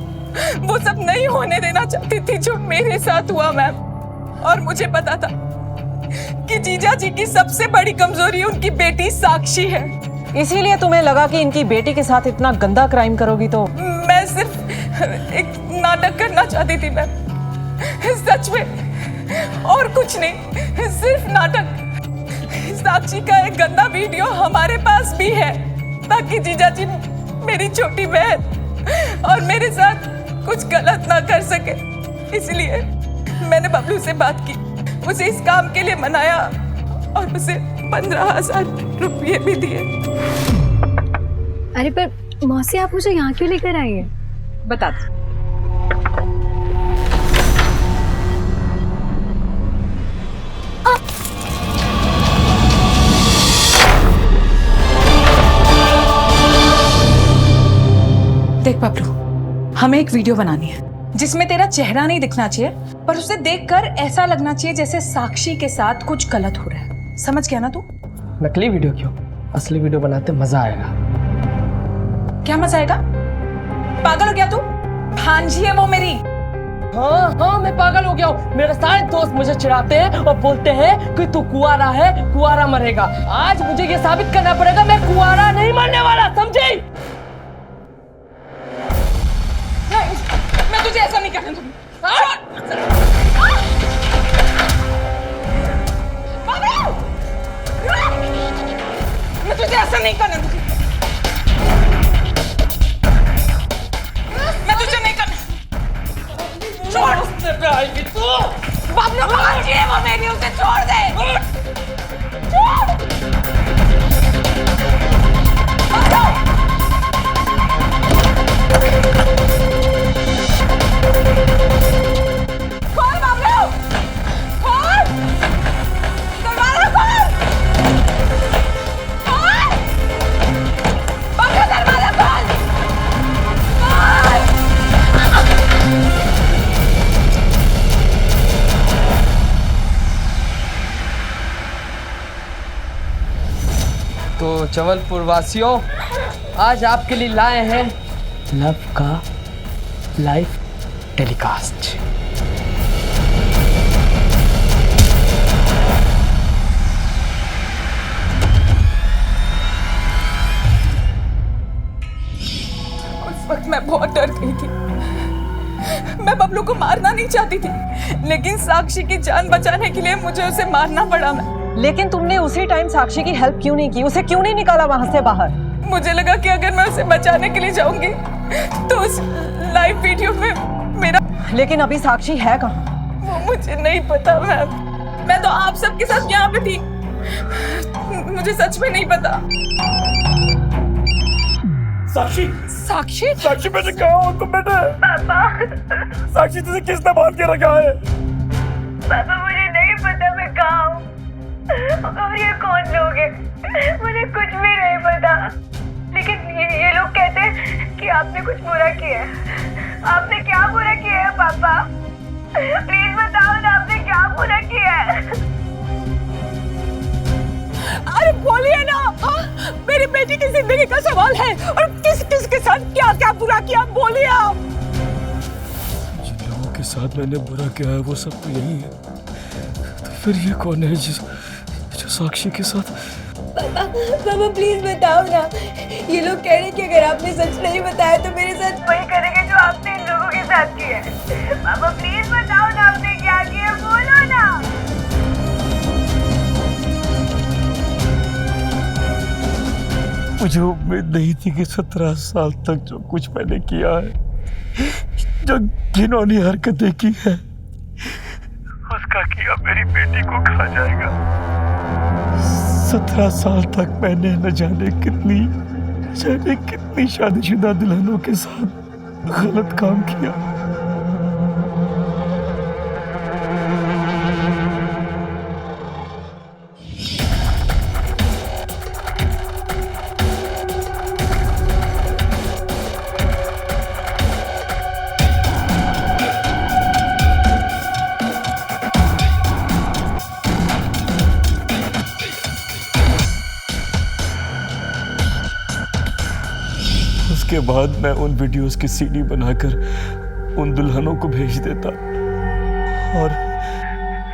वो सब नहीं होने देना चाहती थी जो मेरे साथ हुआ मैम। और मुझे पता था कि जीजा जी की सबसे बड़ी कमजोरी उनकी बेटी साक्षी है। इसीलिए तुम्हें लगा कि इनकी बेटी के साथ इतना गंदा क्राइम करोगी तो? मैं सिर्फ एक नाटक करना चाहती थी मैम, सच में, और कुछ नहीं, सिर्फ नाटक। साक्षी का एक गंदा वीडियो हमारे पास भी है ताकि जीजा जी मेरी छोटी बहन और मेरे साथ कुछ गलत ना कर सके। इसलिए मैंने बबलू से बात की, उसे इस काम के लिए मनाया और उसे 15,000 रुपये भी दिए। अरे पर मौसी, आप मुझे यहाँ क्यों लेकर आई है? बता दो। देख बबलू, हमें एक वीडियो बनानी है जिसमें तेरा चेहरा नहीं दिखना चाहिए, पर उसे देखकर ऐसा लगना चाहिए जैसे साक्षी के साथ कुछ गलत हो रहा है। समझ गया ना तू? नकली वीडियो क्यों, असली वीडियो बनाते मजा आएगा। क्या मजा आएगा? पागल हो गया तू? भांजी है वो मेरी। हाँ, मैं पागल हो गया हूँ। मेरे सारे दोस्त मुझे चिढ़ाते हैं और बोलते हैं कि तू कुंवारा है, कुंवारा मरेगा। आज मुझे ये साबित करना पड़ेगा मैं कुंवारा नहीं मरने वाला, समझी? मैं तुझे ऐसा नहीं करने दूंगी। मैं तुझे ऐसा नहीं करने दूंगी। मैं तुझे नहीं करने। छोड़ उससे पे आएगी तू। बबलू भांजी है वो मेरी, उसे छोड़ दे। छोड़। खोल बबलू, खोल, दरवाजा खोल, खोल, बबलू दरवाजा खोल, तो जबलपुर वासियों, आज आपके लिए लाए हैं लव का लाइव टेलीकास्ट। उस वक्त मैं बहुत डर गई थी। मैं बबलू को मारना नहीं चाहती थी, लेकिन साक्षी की जान बचाने के लिए मुझे उसे मारना पड़ा। लेकिन तुमने उसी टाइम साक्षी की हेल्प क्यों नहीं की? उसे क्यों नहीं निकाला वहां से बाहर? मुझे लगा कि अगर मैं उसे बचाने के लिए जाऊंगी तो उस लाइव वीडियो में मेरा। लेकिन अभी साक्षी है कहाँ? वो मुझे नहीं पता मैम, मैं तो आप सबके साथ यहाँ पे थी, मुझे सच में नहीं पता। साक्षी, साक्षी, साक्षी बेटे कहाँ हो तुम बेटे? पापा, साक्षी तुझे किसने बांध के रखा है? पापा मुझे नहीं पता मैं कहाँ हूँ और ये कौन लोग हैं, मुझे कुछ भी नहीं पता। लेकिन ये लोग कहते हैं कि आपने कुछ बुरा किया है। आपने क्या बुरा किया है पापा? प्लीज बताओ ना, आपने क्या बुरा किया है? अरे बोलिए ना। हाँ, मेरी बेटी की जिंदगी का सवाल है और किस किस के साथ क्या क्या बुरा किया, बोलिए आप। जिन लोगों के साथ मैंने बुरा किया है वो सब तो यही है, तो फिर ये कौन है जो साक्षी के साथ? पापा प्लीज बताओ ना। ये लोग कह रहे हैं कि अगर आपने सच नहीं बताया तो मेरे साथ वही करेंगे जो आपने इन लोगों के साथ किया है। पापा प्लीज बताओ ना, आपने क्या किया, बोलो ना। मुझे उम्मीद नहीं थी कि 17 साल तक जो कुछ मैंने किया है, जो घिनौनी हरकतें की है, उसका किया मेरी बेटी को खा जाएगा। 17 साल तक मैंने न जाने कितनी शादीशुदा दुल्हनों के साथ गलत काम किया। उसके बाद मैं उन वीडियोस की सीडी बनाकर उन दुल्हनों को भेज देता और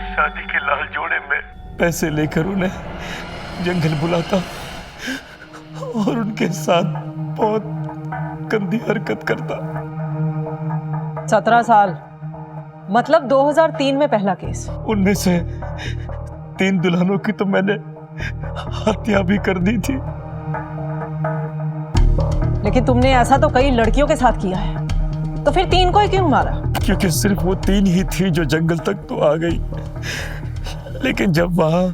शादी के लाल जोड़े में पैसे लेकर उन्हें जंगल बुलाता और उनके साथ बहुत गंदी हरकत करता। 17 साल मतलब 2003 में पहला केस। उनमें से 3 दुल्हनों की तो मैंने हत्या भी कर दी थी। लेकिन तुमने ऐसा तो कई लड़कियों के साथ किया है, तो फिर 3 को ही क्यों मारा? क्योंकि सिर्फ वो 3 ही थी जो जंगल तक तो आ गई, लेकिन जब वहां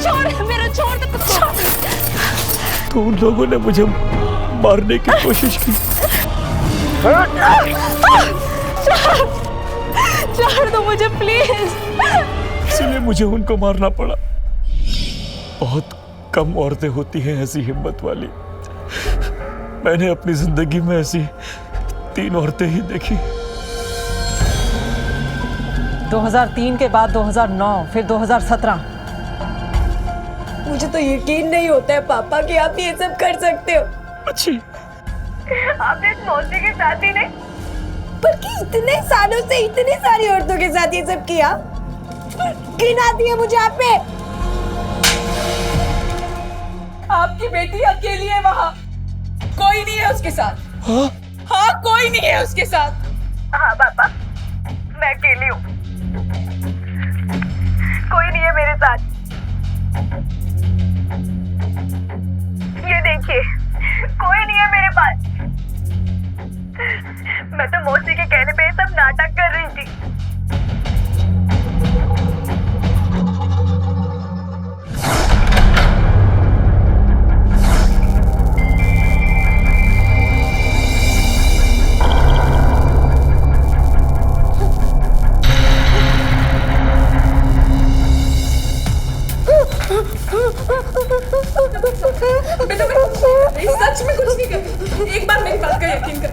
छोड़ मेरा, छोड़ दे, छोड़। तो उन लोगों ने मुझे मारने की कोशिश की। छोड़ दो मुझे प्लीज। इसलिए मुझे उनको मारना पड़ा। बहुत कम औरतें होती हैं ऐसी हिम्मत वाली। मैंने अपनी जिंदगी में ऐसी 3 औरतें ही देखी। 2003 के बाद 2009, फिर 2017। मुझे तो यकीन नहीं होता है पापा कि आप ये सब कर सकते हो। अच्छी आपने इस मौसी के साथ ही नहीं, बल्कि इतने सालों से इतनी सारी औरतों के साथ ये सब किया। घिन आती है मुझे आप पे। आपकी बेटी अकेली है वहाँ, कोई नहीं है उसके साथ। हाँ कोई नहीं है उसके साथ। हाँ पापा मैं अकेली हूँ, कोई नहीं है मेरे साथ। ये देखिए कोई नहीं है मेरे पास। मैं तो मौसी के कहने पे सब नाटक कर रही थी। बेटा मैं सच में कुछ नहीं करती, एक बार मेरी बात का यकीन कर।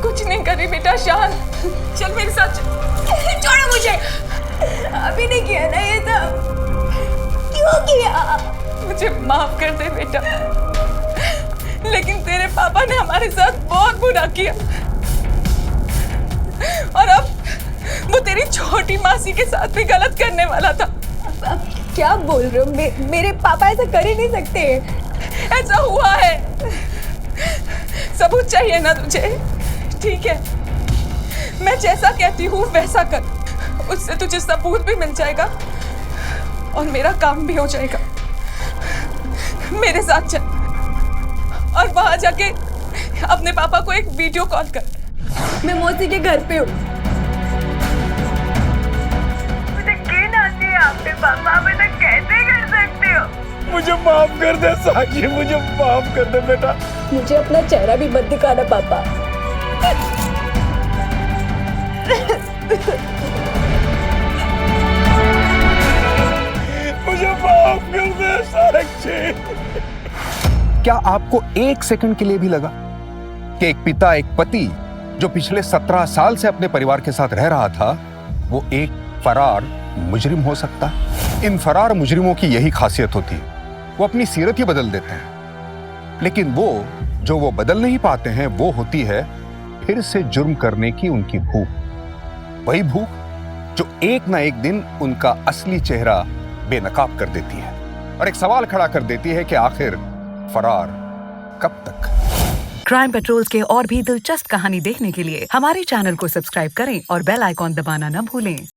कुछ नहीं कर रही बेटा, शांत चल मेरे साथ चल। छोड़ो मुझे। अभी नहीं किया ना ये सब। क्यों किया? मुझे माफ कर दे बेटा, लेकिन तेरे पापा ने हमारे साथ बहुत बुरा किया और अब वो तेरी छोटी मासी के साथ भी गलत करने वाला था। अब क्या बोल रहे हो? मेरे पापा ऐसा कर ही नहीं सकते। ऐसा हुआ है। सबूत चाहिए ना तुझे? ठीक है, मैं जैसा कहती हूँ वैसा कर, उससे तुझे सबूत भी मिल जाएगा और मेरा काम भी हो जाएगा। मेरे साथ चल और वहां जाके अपने पापा को एक वीडियो कॉल कर। मैं मौसी के घर पे हूँ। मुझे घिन आती है आपके पापा, आप ऐसा कैसे कर सकते हो? मुझे माफ कर दे साक्षी, मुझे माफ कर दे बेटा। मुझे अपना चेहरा भी मत दिखाना पापा। मुझे माफ कर दे साक्षी। क्या आपको 1 सेकंड के लिए भी लगा कि एक पिता, एक पति जो पिछले 17 साल से अपने परिवार के साथ रह रहा था, वो एक फरार मुजरिम हो सकता है? इन फरार मुजरिमों की यही खासियत होती है, वो अपनी सीरत ही बदल देते हैं। लेकिन वो बदल नहीं पाते हैं, वो होती है फिर से जुर्म करने की उनकी भूख। वही भूख जो एक ना एक दिन उनका असली चेहरा बेनकाब कर देती है और एक सवाल खड़ा कर देती है कि आखिर फरार कब तक? क्राइम पेट्रोल्स के और भी दिलचस्प कहानी देखने के लिए हमारे चैनल को सब्सक्राइब करें और बेल आइकॉन दबाना न भूलें।